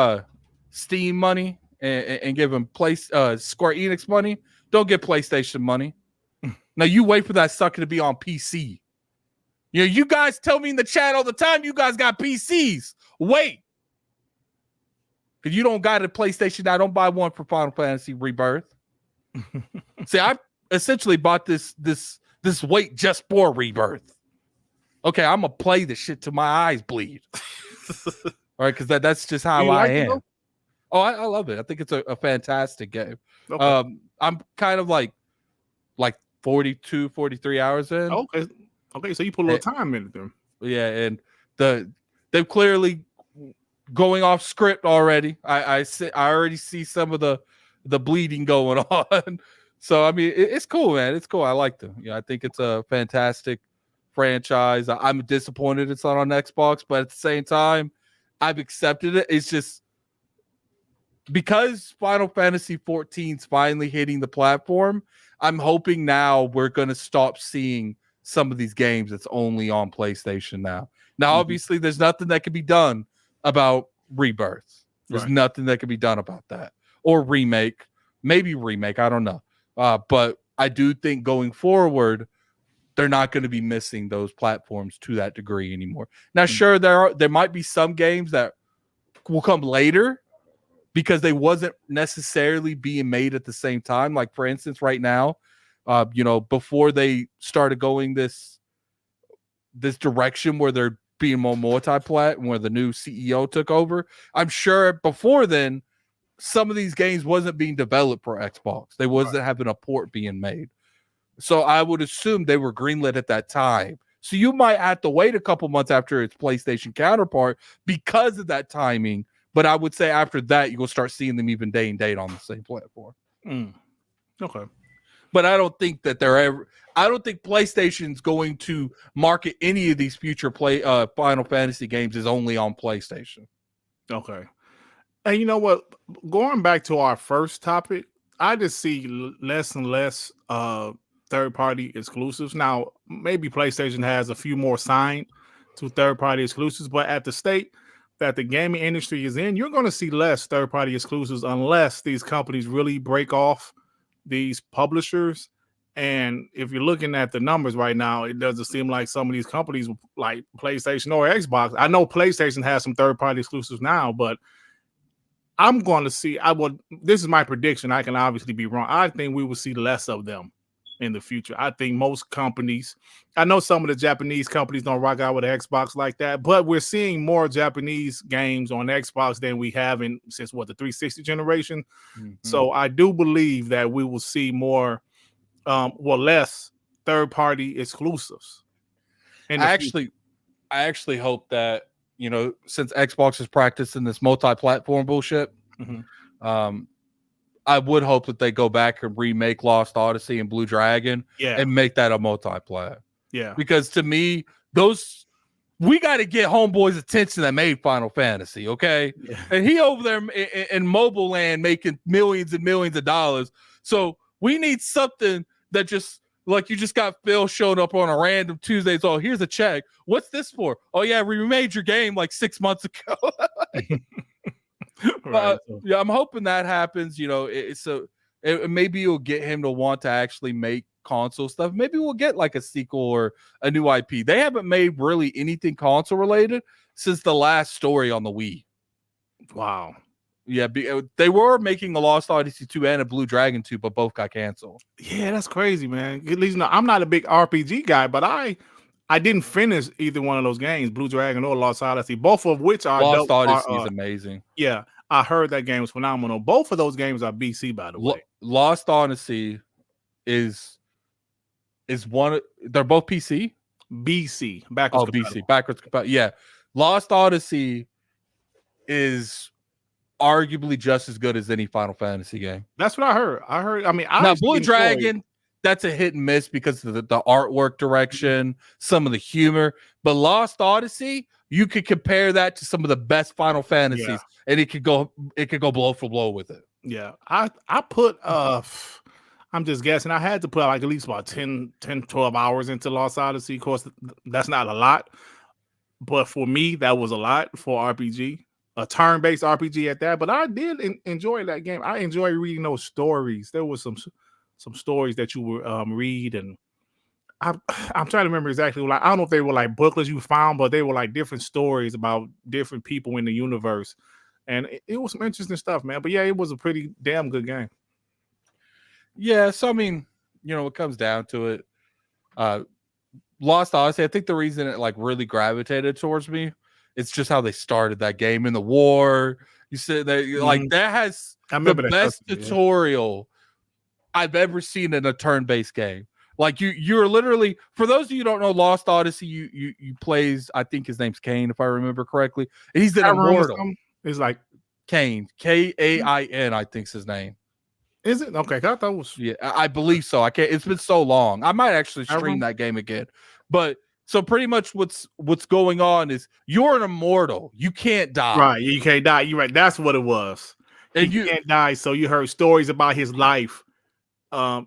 Steam money and giving Square Enix money. Don't get PlayStation money. Now you wait for that sucker to be on PC. You know, you guys tell me in the chat all the time you guys got PCs. Wait. Because you don't got a PlayStation. I don't buy one for Final Fantasy Rebirth. See, I essentially bought this weight just for Rebirth. Okay, I'm gonna play this shit till my eyes bleed. All right, because that's just how I am. Oh, I love it. I think it's a fantastic game. Okay. I'm kind of like 42, 43 hours in. Okay, so you put a little time into them. Yeah, and they're clearly going off script already. I already see some of the bleeding going on. So I mean, it's cool, man. It's cool. I like them. Yeah, I think it's a fantastic franchise. I'm disappointed it's not on Xbox, but at the same time, I've accepted it. It's just because Final Fantasy 14's finally hitting the platform. I'm hoping now we're going to stop seeing some of these games that's only on PlayStation now. Now, obviously, there's nothing that can be done about Rebirth. There's nothing that can be done about that. Or remake. Maybe remake. I don't know. But I do think going forward, they're not going to be missing those platforms to that degree anymore. Now, sure, there might be some games that will come later because they wasn't necessarily being made at the same time. Like, for instance, right now, before they started going this direction where they're being more multi-plat and where the new CEO took over, I'm sure before then, some of these games wasn't being developed for Xbox. They wasn't having a port being made. So I would assume they were greenlit at that time. So you might have to wait a couple months after its PlayStation counterpart because of that timing. But I would say after that, you'll start seeing them even day and date on the same platform. Okay. But I don't think that I don't think PlayStation's going to market any of these future Final Fantasy games as only on PlayStation. Okay. And you know what? Going back to our first topic, I just see less and less third-party exclusives. Now, maybe PlayStation has a few more signed to third-party exclusives, but at the state that the gaming industry is in, you're going to see less third-party exclusives unless these companies really break off these publishers. And if you're looking at the numbers right now, it doesn't seem like some of these companies like PlayStation or Xbox. I know PlayStation has some third-party exclusives now, but I'm going to see, this is my prediction. I can obviously be wrong. I think we will see less of them in the future. I think most companies, I know some of the Japanese companies don't rock out with an Xbox like that, but we're seeing more Japanese games on Xbox than we have since the 360 generation. So I do believe that we will see more, less third-party exclusives. I actually hope that, since Xbox is practicing this multi-platform bullshit, I would hope that they go back and remake Lost Odyssey and Blue Dragon and make that a multi-plat. Yeah. Because to me, we got to get homeboy's attention that made Final Fantasy, okay? Yeah. And he over there in mobile land making millions and millions of dollars. So we need something that just, like, you just got Phil showing up on a random Tuesday. So here's a check. What's this for? Oh, yeah, we remade your game like 6 months ago. Yeah, I'm hoping that happens. maybe you'll get him to want to actually make console stuff. Maybe we'll get like a sequel or a new IP. They haven't made really anything console related since the last story on the Wii. Wow. Yeah, they were making a Lost Odyssey 2 and a Blue Dragon 2, but both got canceled. Yeah, that's crazy, man. At least I'm not a big RPG guy, but I didn't finish either one of those games, Blue Dragon or Lost Odyssey, both of which are Lost Odyssey is amazing. Yeah, I heard that game was phenomenal. Both of those games are BC, by the way. Lost Odyssey is one. They're both PC. BC, backwards compatible. BC, backwards compatible. Yeah, Lost Odyssey is arguably just as good as any Final Fantasy game. That's what I heard. I mean, now Blue Dragon, that's a hit and miss because of the artwork direction, some of the humor. But Lost Odyssey, you could compare that to some of the best Final Fantasies, and it could go blow for blow with it. Yeah, I put I'm just guessing. I had to put like at least about 10, 12 hours into Lost Odyssey. Of course, that's not a lot, but for me, that was a lot for RPG. A turn-based RPG at that, but I did enjoy that game. I enjoy reading those stories. There was some stories that you would read, and I'm trying to remember exactly. Like, I don't know if they were like booklets you found, but they were like different stories about different people in the universe, and it was some interesting stuff, man. But yeah, it was a pretty damn good game. Yeah, so I mean, it comes down to it. Lost Odyssey, I think the reason it like really gravitated towards me, it's just how they started that game in the war. You said that like that has the best tutorial I've ever seen in a turn-based game. Like you're literally, for those of you who don't know Lost Odyssey, you plays, I think his name's Cain, if I remember correctly. And he's an immortal. It's like Cain, Kain, I think's his name. Is it? Okay, I thought it was. Yeah, I believe so. I can't. It's been so long. I might actually stream that game again. But so pretty much what's going on is you're an immortal. You can't die. Right. You can't die. You're right. That's what it was. And you can't die. So you heard stories about his life. I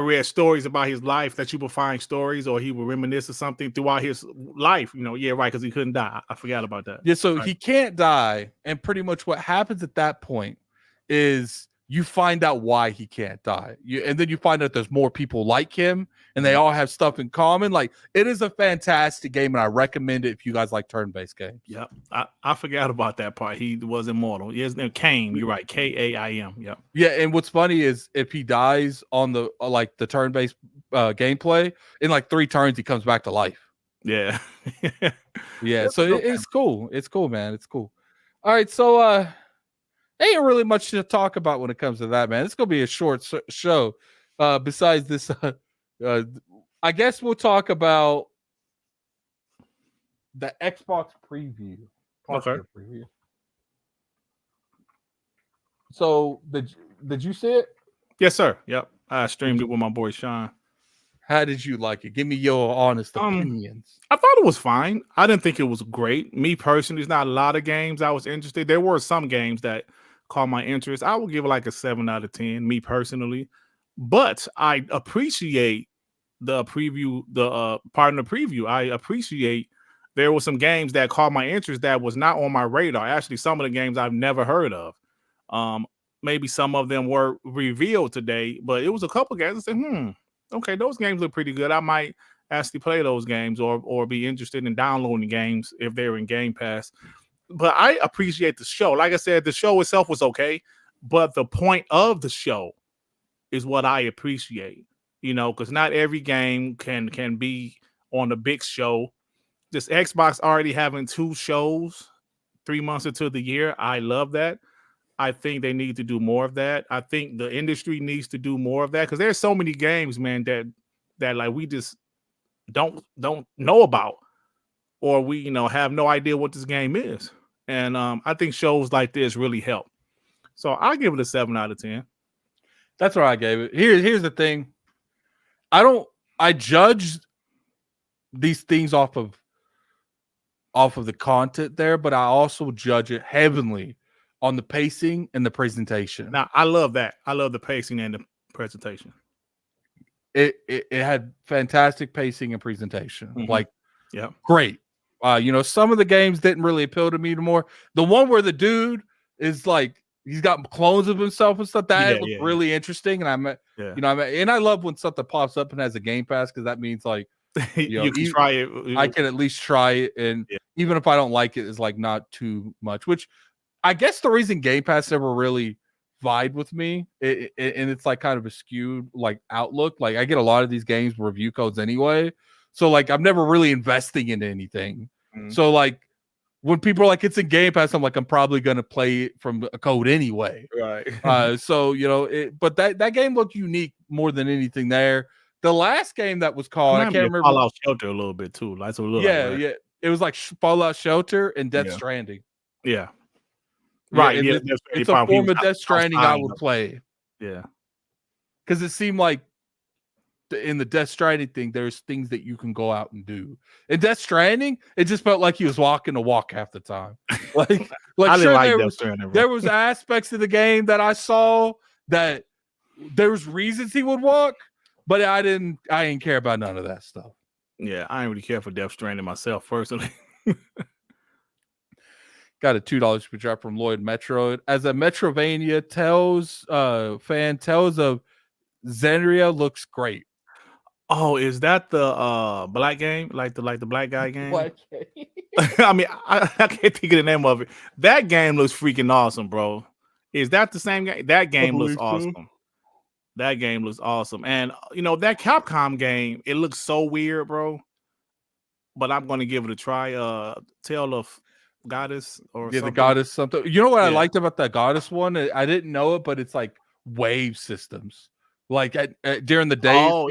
read stories about his life that you would find stories or he would reminisce of something throughout his life. Yeah, right. Because he couldn't die. I forgot about that. Yeah. So he can't die. And pretty much what happens at that point is you find out why he can't die. And then you find out there's more people like him and they all have stuff in common. Like, it is a fantastic game, and I recommend it if you guys like turn-based games. Yep. I forgot about that part. He was immortal. His name Cain. You're right. Kaim. Yep. Yeah, and what's funny is if he dies on the the turn-based gameplay, in like 3 turns, he comes back to life. Yeah. Yeah, so it's cool. It's cool, man. It's cool. All right, so ain't really much to talk about when it comes to that, man. It's gonna be a short show. Besides this, I guess we'll talk about the Xbox preview. Okay. Preview. So did you see it? Yes, sir. Yep. I streamed it with my boy Shaun. How did you like it? Give me your honest opinions. I thought it was fine. I didn't think it was great. Me personally, there's not a lot of games I was interested. There were some games that caught my interest. I would give it like a 7 out of 10, me personally. But I appreciate the preview, part of the preview. I appreciate there were some games that caught my interest that was not on my radar. Actually, some of the games I've never heard of. Maybe some of them were revealed today, but it was a couple games I said, okay, those games look pretty good. I might actually play those games or be interested in downloading games if they're in Game Pass. But I appreciate the show. Like I said, the show itself was okay, but the point of the show is what I appreciate, because not every game can be on the big show. This Xbox already having 2 shows 3 months into the year. I love that. I think they need to do more of that. I think the industry needs to do more of that because there's so many games, man, that like we just don't know about, or we have no idea what this game is. And I think shows like this really help. So I give it a 7 out of 10. That's what I gave it. Here's the thing. I judge these things off of the content there, but I also judge it heavily on the pacing and the presentation. Now, I love that. I love the pacing and the presentation. It had fantastic pacing and presentation. Mm-hmm. Like, yeah, great. Some of the games didn't really appeal to me anymore. The one where the dude is like he's got clones of himself and stuff. That looked yeah. really interesting. And and I love when something pops up and has a Game Pass because that means like you can try it. I can at least try it, and even if I don't like it, it's like not too much. Which I guess the reason Game Pass never really vied with me, and it's like kind of a skewed like outlook. Like I get a lot of these games review codes anyway, so like I'm never really investing in anything. So like when people are like it's in Game Pass, I'm like I'm probably gonna play it from a code anyway. Right. So but that game looked unique more than anything there. The last game that was called, I can't remember. Fallout Shelter a little bit too. That's what it looked like, right? Yeah. It was like Fallout Shelter and Death Stranding. Yeah. Right. Yeah. It's a form of Death Stranding I would play. Yeah. Because it seemed like in the Death Stranding thing, there's things that you can go out and do. In Death Stranding, it just felt like he was walking a walk half the time. Like I sure, like Death Stranding, there was aspects of the game that I saw that there was reasons he would walk, but I didn't care about none of that stuff. Yeah, I ain't really care for Death Stranding myself personally. Got a $2 per drop from Lloyd Metroid. As a Metrovania fan tells of Zenria looks great. Oh, is that the black game? Like the black guy game? Black game. I mean, I can't think of the name of it. That game looks freaking awesome, bro. Is that the same game? That game looks awesome. That game looks awesome. And that Capcom game, it looks so weird, bro. But I'm gonna give it a try. Tale of Goddess or something. The Goddess something. You know what I liked about that Goddess one? I didn't know it, but it's like wave systems. Like during the day,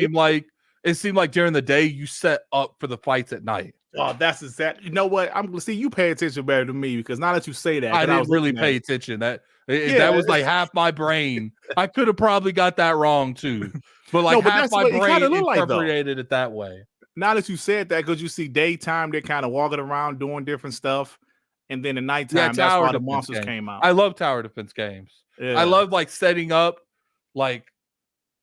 it seemed like during the day you set up for the fights at night. Oh, that's exactly. You know what? I'm gonna see you pay attention better than me because now that you say that, I didn't really pay attention. That was like half my brain. I could have probably got that wrong too, but like half my brain interpreted it that way. Now that you said that, because you see daytime, they're kind of walking around doing different stuff, and then at nighttime, that's why the monsters came out. I love tower defense games. Yeah. I love like setting up like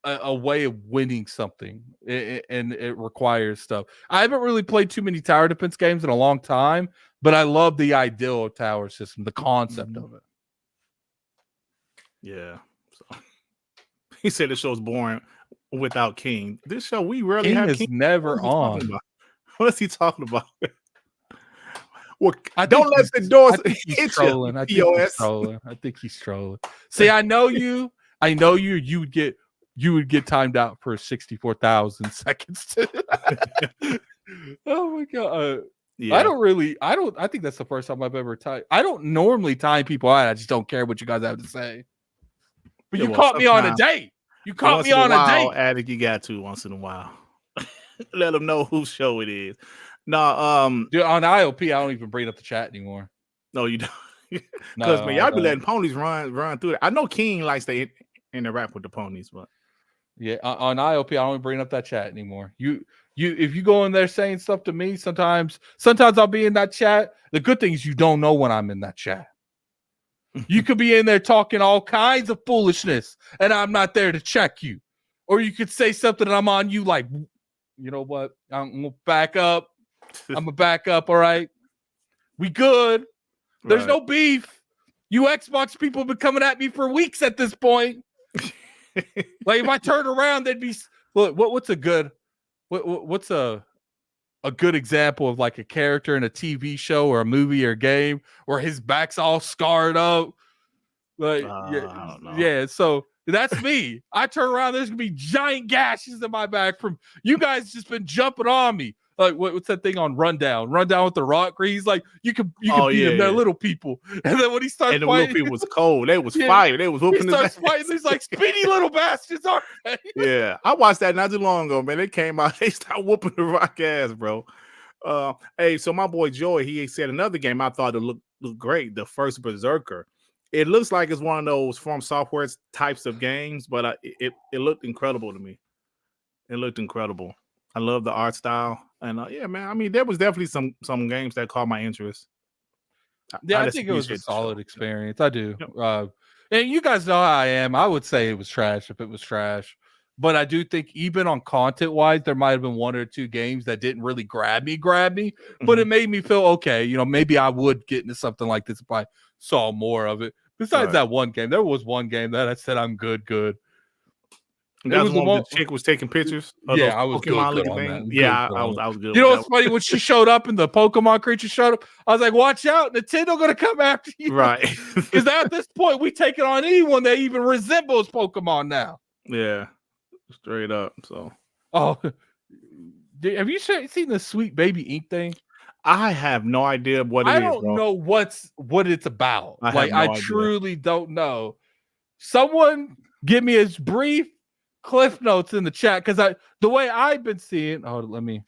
a way of winning something, and it requires stuff. I haven't really played too many tower defense games in a long time, but I love the ideal of tower system, the concept of it. Yeah. So he said the show's boring without King. This show we rarely have King. Never on. What is he talking about? Well, don't let the doors hit trolling. I think he's trolling. See, I know you. You would get timed out for 64,000 seconds. Oh my god! I think that's the first time I've ever timed. I don't normally time people out. I just don't care what you guys have to say. But you caught me on a date. You caught me on a date. Addict, you got to once in a while. Let them know whose show it is. No, dude, on IOP, I don't even bring up the chat anymore. No, you don't. Because man, y'all be letting ponies run through it. I know King likes to interact with the ponies, but yeah, on IOP, I don't even bring up that chat anymore. You, if you go in there saying stuff to me, sometimes I'll be in that chat. The good thing is you don't know when I'm in that chat. You could be in there talking all kinds of foolishness, and I'm not there to check you. Or you could say something, and I'm on you like, you know what? I'm gonna back up. All right, we good. There's no beef. You Xbox people have been coming at me for weeks at this point. Like if I turn around, they'd be what's a good example of like a character in a TV show or a movie or a game where his back's all scarred up. Like I don't know. Yeah, so that's me. I turn around, there's gonna be giant gashes in my back from you guys just been jumping on me. Like what's that thing on Rundown with the Rock where he's like you can beat them, they're little people. And then when he starts and the fighting, little people was cold, they was fire, they was whooping his ass. Fighting, he's like speedy little bastards are they? Yeah, I watched that not too long ago, man. They came out, they started whooping the Rock ass, bro. Hey, so my boy Joy, he said another game I thought it looked great, the first Berserker. It looks like it's one of those From Software types of games, but it looked incredible to me. It looked incredible. I love the art style, and yeah, man. I mean, there was definitely some games that caught my interest. I think it was a solid experience. I do. Yep. And you guys know how I am. I would say it was trash if it was trash, but I do think even on content wise, there might have been one or two games that didn't really grab me, but it made me feel okay. You know, maybe I would get into something like this if I saw more of it. Besides that one game, there was one game that I said I'm good. That was the one where the chick was taking pictures of those I was Pokemon good looking on things. that. Yeah, I was good. You know what's funny? When she showed up and the Pokemon creature showed up, I was like, watch out, Nintendo gonna come after you. Right. Because at this point, we take it on anyone that even resembles Pokemon now. Yeah. Straight up. So have you seen the Sweet Baby Ink thing? I have no idea what it is. I don't know what it's about. I truly don't know. Someone give me as brief cliff notes in the chat, because the way I've been seeing. Oh, let me.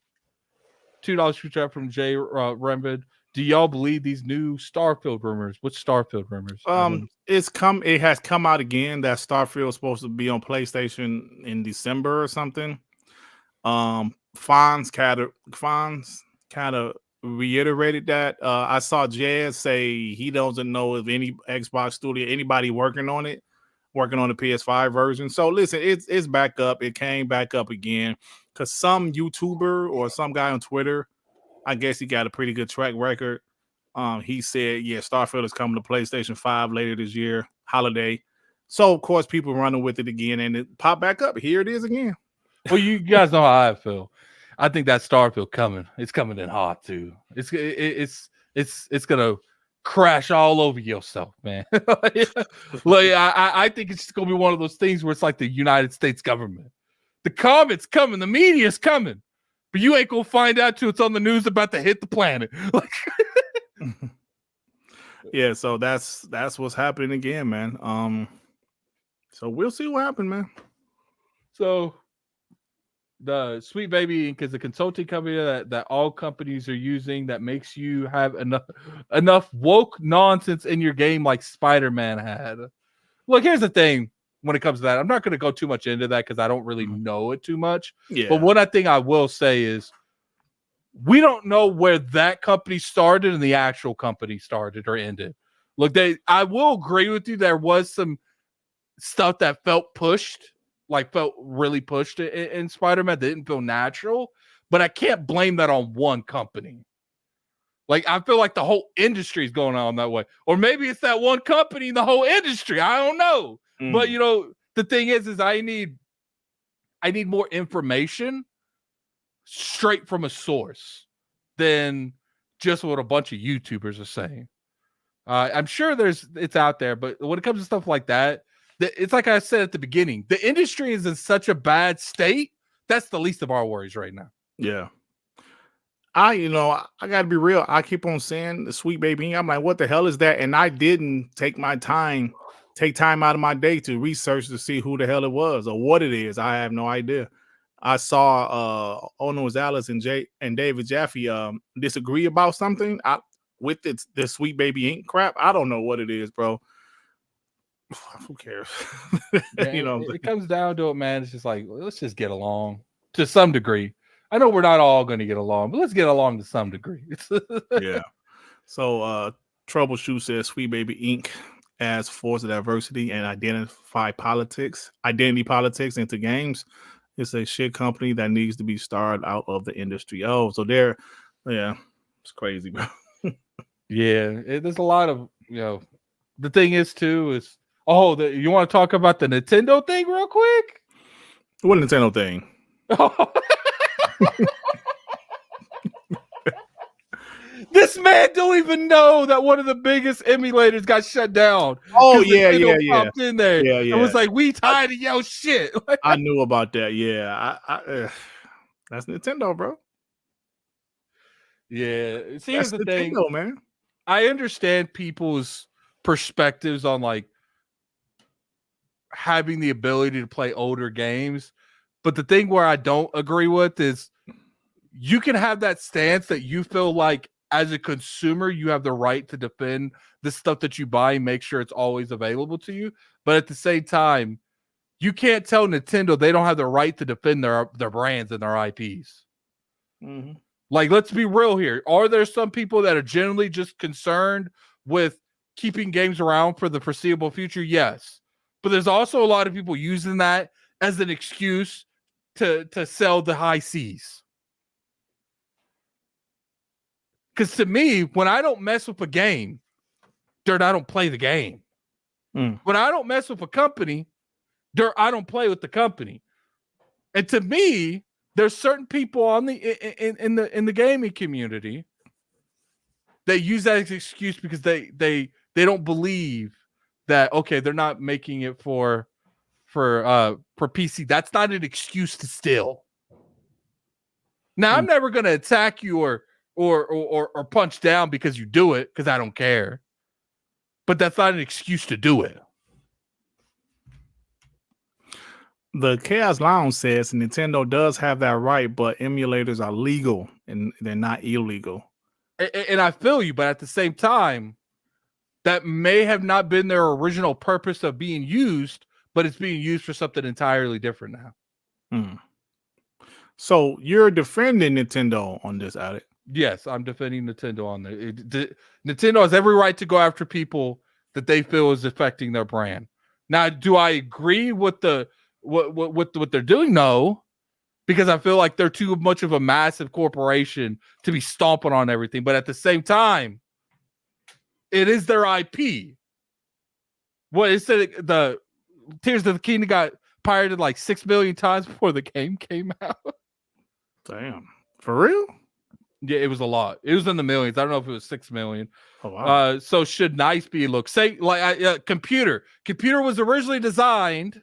$2 super chat from Jay Rembid. Do y'all believe these new Starfield rumors? What's Starfield rumors? It has come out again that Starfield is supposed to be on PlayStation in December or something. Fonz kind of reiterated that. I saw Jazz say he doesn't know if any Xbox studio, anybody working on the PS5 version. So listen, it's back up. It came back up again because some YouTuber or some guy on Twitter, I guess he got a pretty good track record. He said, yeah, Starfield is coming to PlayStation 5 later this year, holiday. So of course people running with it again, and it popped back up. Here it is again. Well, you guys know how I feel. I think that Starfield coming. It's coming in hot too. It's gonna crash all over yourself, man. I think it's just gonna be one of those things where it's like the United States government. The comet's coming, the media's coming, but you ain't gonna find out till it's on the news about to hit the planet. Yeah, so that's what's happening again, man. So we'll see what happens, man. So the Sweet Baby Inc. is a consulting company that all companies are using that makes you have enough woke nonsense in your game like Spider-Man had. Look, here's the thing when it comes to that. I'm not going to go too much into that because I don't really know it too much. Yeah. But one thing I will say is we don't know where that company started and the actual company started or ended. Look, I will agree with you. There was some stuff that felt really pushed in Spider-Man. That didn't feel natural, but I can't blame that on one company. Like, I feel like the whole industry is going on that way. Or maybe it's that one company in the whole industry. I don't know. But, the thing is I need more information straight from a source than just what a bunch of YouTubers are saying. I'm sure it's out there, but when it comes to stuff like that, it's like I said at the beginning, the industry is in such a bad state. That's the least of our worries right now. Yeah. I gotta be real. I keep on saying the Sweet Baby. I'm like, what the hell is that? And I didn't take time out of my day to research to see who the hell it was or what it is. I have no idea. I saw Ono Gonzalez and David Jaffe disagree about something with the Sweet Baby Inc. crap. I don't know what it is, bro. Who cares? It comes down to it, man. It's just like, let's just get along to some degree. I know we're not all going to get along, but let's get along to some degree. Yeah. So Troubleshoot says Sweet Baby Inc. as force of diversity and identity politics into games. It's a shit company that needs to be starred out of the industry. Oh, so it's crazy, bro. Yeah, there's a lot of, the thing is too is, you want to talk about the Nintendo thing real quick? What Nintendo thing? This man don't even know that one of the biggest emulators got shut down. Oh yeah. Popped in there. Yeah. It was like, we tired of your shit. I knew about that. Yeah, that's Nintendo, bro. Yeah. See, here's the thing, man. I understand people's perspectives on like having the ability to play older games, but the thing where I don't agree with is you can have that stance that you feel like as a consumer you have the right to defend the stuff that you buy and make sure it's always available to you, but at the same time you can't tell Nintendo they don't have the right to defend their brands and their IPs. Mm-hmm. Like, let's be real here. Are there some people that are generally just concerned with keeping games around for the foreseeable future? Yes. But there's also a lot of people using that as an excuse to sell the high seas. Because to me, when I don't mess with a game, I don't play the game. When I don't mess with a company, I don't play with the company. And to me, there's certain people on the in the gaming community that use that as an excuse because they don't believe that they're not making it for PC. That's not an excuse to steal. Now I'm never going to attack you or punch down because you do it because I don't care. But that's not an excuse to do it. The Chaos Lounge says Nintendo does have that right, but emulators are legal and they're not illegal. And I feel you, but at the same time, that may have not been their original purpose of being used, but it's being used for something entirely different now. So you're defending Nintendo on this, Addict? Yes, I'm defending Nintendo on there. Nintendo has every right to go after people that they feel is affecting their brand. Now, do I agree with what they're doing? No, because I feel like they're too much of a massive corporation to be stomping on everything. But at the same time, it is their IP. What it said, the Tears of the Kingdom got pirated like 6 million times before the game came out. Damn, for real? Yeah, it was a lot. It was in the millions. I don't know if it was 6 million. Oh, wow. So should nice be look say like computer was originally designed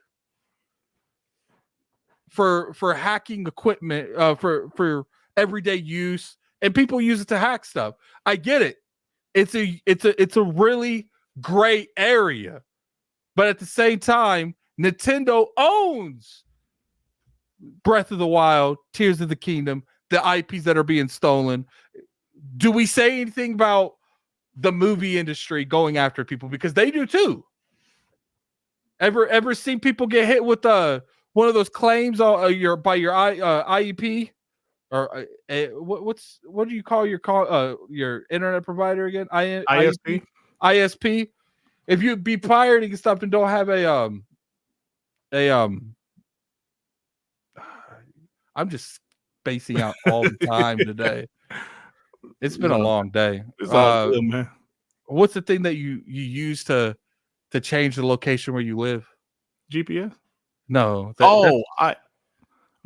for hacking equipment for everyday use, and people use it to hack stuff. I get it. It's a really gray area, but at the same time, Nintendo owns Breath of the Wild, Tears of the Kingdom, the IPs that are being stolen. Do we say anything about the movie industry going after people? Because they do too. Ever seen people get hit with one of those claims by your IEP or what do you call your internet provider again? ISP. ISP. If you be pirating stuff and don't have I'm just spacing out all the time today. It's been a long day. It's all good, man. What's the thing that you use to change the location where you live? GPS? No. VPN?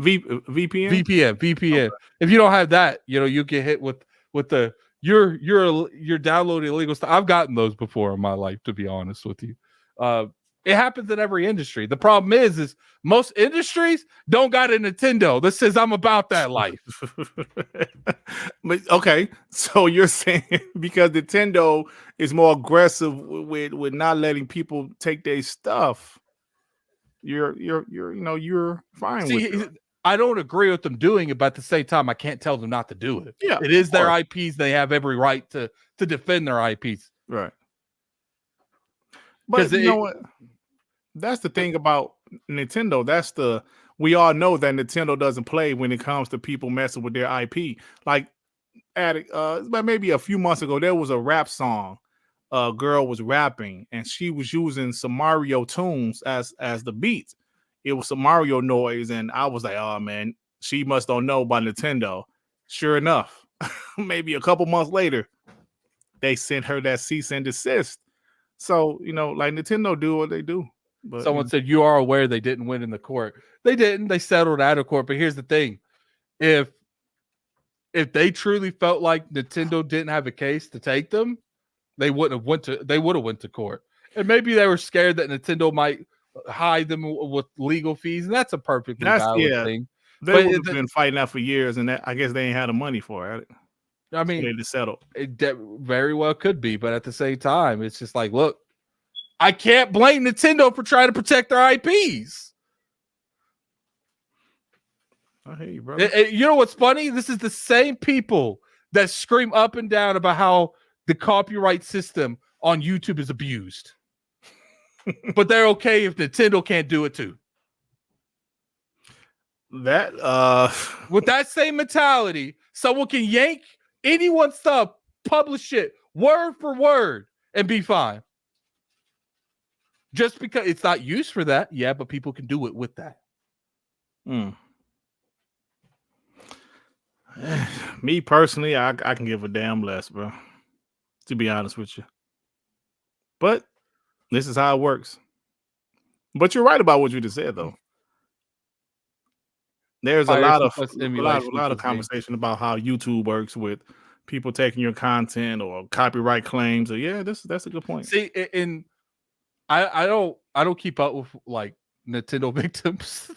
VPN. Okay. If you don't have that, you get hit with the you're downloading illegal stuff. I've gotten those before in my life, to be honest with you. It happens in every industry. The problem is most industries don't got a Nintendo that says I'm about that life. But okay, so you're saying because Nintendo is more aggressive with not letting people take their stuff, you're fine with it. I don't agree with them doing it, but at the same time, I can't tell them not to do it. Yeah, it is their IPs. They have every right to defend their IPs. Right. But you know what? That's the thing about Nintendo. We all know that Nintendo doesn't play when it comes to people messing with their IP. Like maybe a few months ago, there was a rap song. A girl was rapping and she was using some Mario tunes as the beat. It was some Mario noise, and I was like, oh man, she must don't know about Nintendo. Sure enough, maybe a couple months later, they sent her that cease and desist. So, like Nintendo do what they do. But someone said you are aware they didn't win in the court. They didn't. They settled out of court. But here's the thing: if they truly felt like Nintendo didn't have a case to take them, they would have went to court. And maybe they were scared that Nintendo might hide them with legal fees, and that's a perfectly valid thing. They would have been fighting that for years, and I guess they ain't had the money for it. I mean, so they just settled. It very well could be, but at the same time, it's just like, look, I can't blame Nintendo for trying to protect their IPs. I hear you, brother. You know what's funny? This is the same people that scream up and down about how the copyright system on YouTube is abused. But they're okay if Nintendo can't do it too. That with that same mentality, someone can yank anyone's stuff, publish it word for word, and be fine. Just because it's not used for that, yeah, but people can do it with that. Me personally, I can give a damn less, bro. To be honest with you. But This is how it works. But you're right about what you just said, though. There's a lot of conversation about how YouTube works with people taking your content or copyright claims. So yeah, that's a good point. See, and I don't keep up with like Nintendo victims,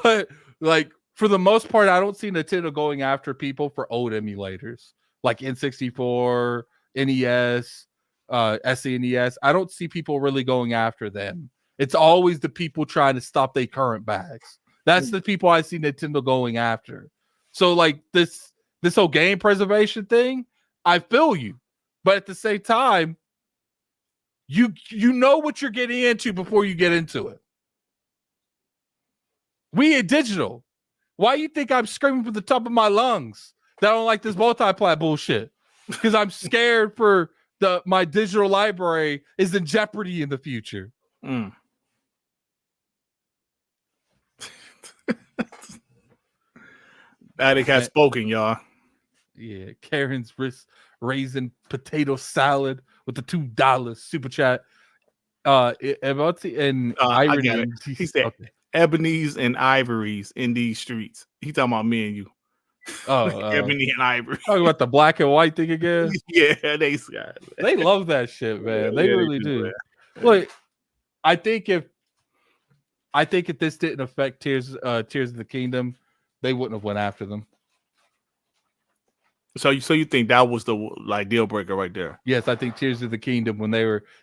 but like for the most part, I don't see Nintendo going after people for old emulators like N64, NES, SNES. I don't see people really going after them. It's always the people trying to stop their current bags. That's the people I see Nintendo going after. So like this whole game preservation thing, I feel you, but at the same time, you know what you're getting into before you get into it. We at digital. Why you think I'm screaming from the top of my lungs that I don't like this multiplat bullshit? Because I'm scared for my digital library is in jeopardy in the future. Addict has spoken, y'all. Yeah, Karen's raisin potato salad with the $2 super chat. And Irony. He said, okay. Ebony's and Ivory's in these streets. He talking about me and you. Oh, Ebony and Ivory. Talking about the black and white thing again. Yeah, they love that shit, man. They really do. Man. Look, I think if this didn't affect Tears of the Kingdom, they wouldn't have went after them. So you think that was the like deal breaker right there? Yes, I think Tears of the Kingdom, when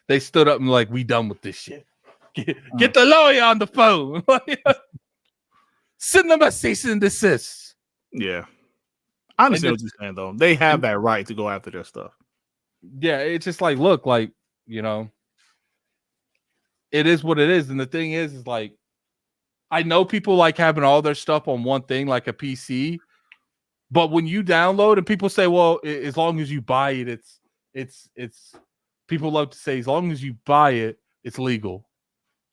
they stood up and like, we done with this shit. Get the lawyer on the phone. Send them a cease and desist. Yeah. I understand what you're saying, though. They have that right to go after their stuff. Yeah, it's just like, look, like, you know, it is what it is. And the thing is like, I know people like having all their stuff on one thing, like a PC. But when you download and people say, well, as long as you buy it, it's people love to say, as long as you buy it, it's legal.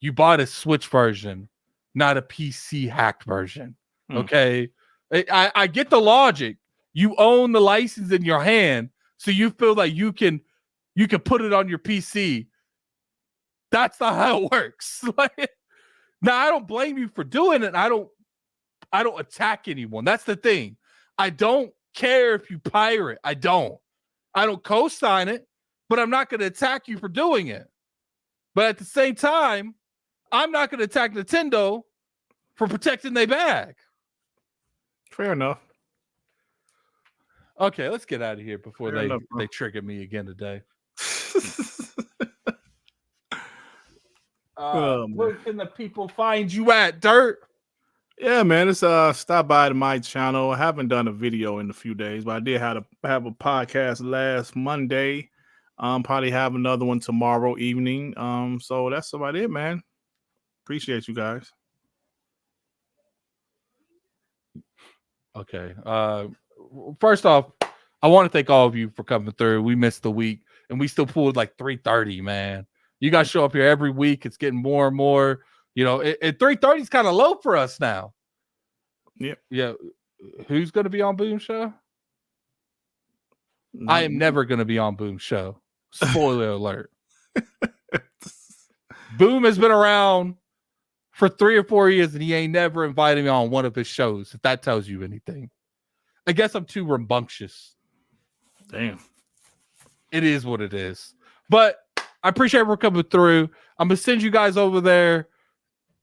You bought a Switch version, not a PC hacked version. Okay. I get the logic. You own the license in your hand, so you feel like you can put it on your PC. That's not how it works. Now, I don't blame you for doing it. I don't attack anyone. That's the thing. I don't care if you pirate. I don't co-sign it, but I'm not going to attack you for doing it. But at the same time, I'm not going to attack Nintendo for protecting their bag. Fair enough. Okay, let's get out of here before they trigger me again today. Where can the people find you at, Dirt? Yeah, man, it's stop by to my channel. I haven't done a video in a few days, but I did have a podcast last Monday. Probably have another one tomorrow evening. So that's about it, man. Appreciate you guys. Okay. First off, I want to thank all of you for coming through. We missed the week, and we still pulled like 3:30, man. You guys show up here every week. It's getting more and more. You know, 3:30 is kind of low for us now. Yep. Yeah. Who's going to be on Boom Show? I am never going to be on Boom Show. Spoiler alert. Boom has been around for 3 or 4 years, and he ain't never invited me on one of his shows, if that tells you anything. I guess I'm too rambunctious. Damn. It is what it is. But I appreciate everyone coming through. I'm going to send you guys over there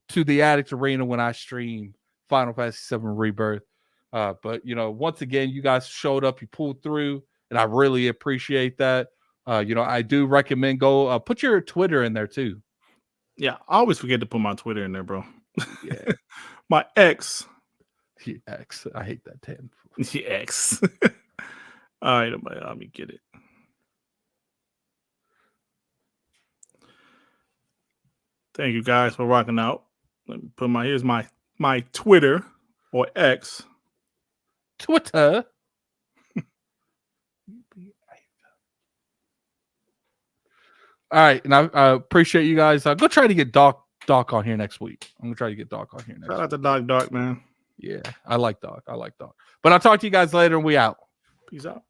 to the Addict Arena when I stream Final Fantasy VII Rebirth. But, you know, once again, you guys showed up, you pulled through, and I really appreciate that. You know, I do recommend go put your Twitter in there too. Yeah, I always forget to put my Twitter in there, bro. Yeah. My X. X. I hate that term. X. All right, let me get it. Thank you guys for rocking out. Let me put here's my Twitter or X. Twitter. All right, and I appreciate you guys. Go try to get Doc on here next week. I'm gonna try to get Doc on here next week. Shout out to Doc, man. Yeah, I like Doc. But I'll talk to you guys later, and we out. Peace out.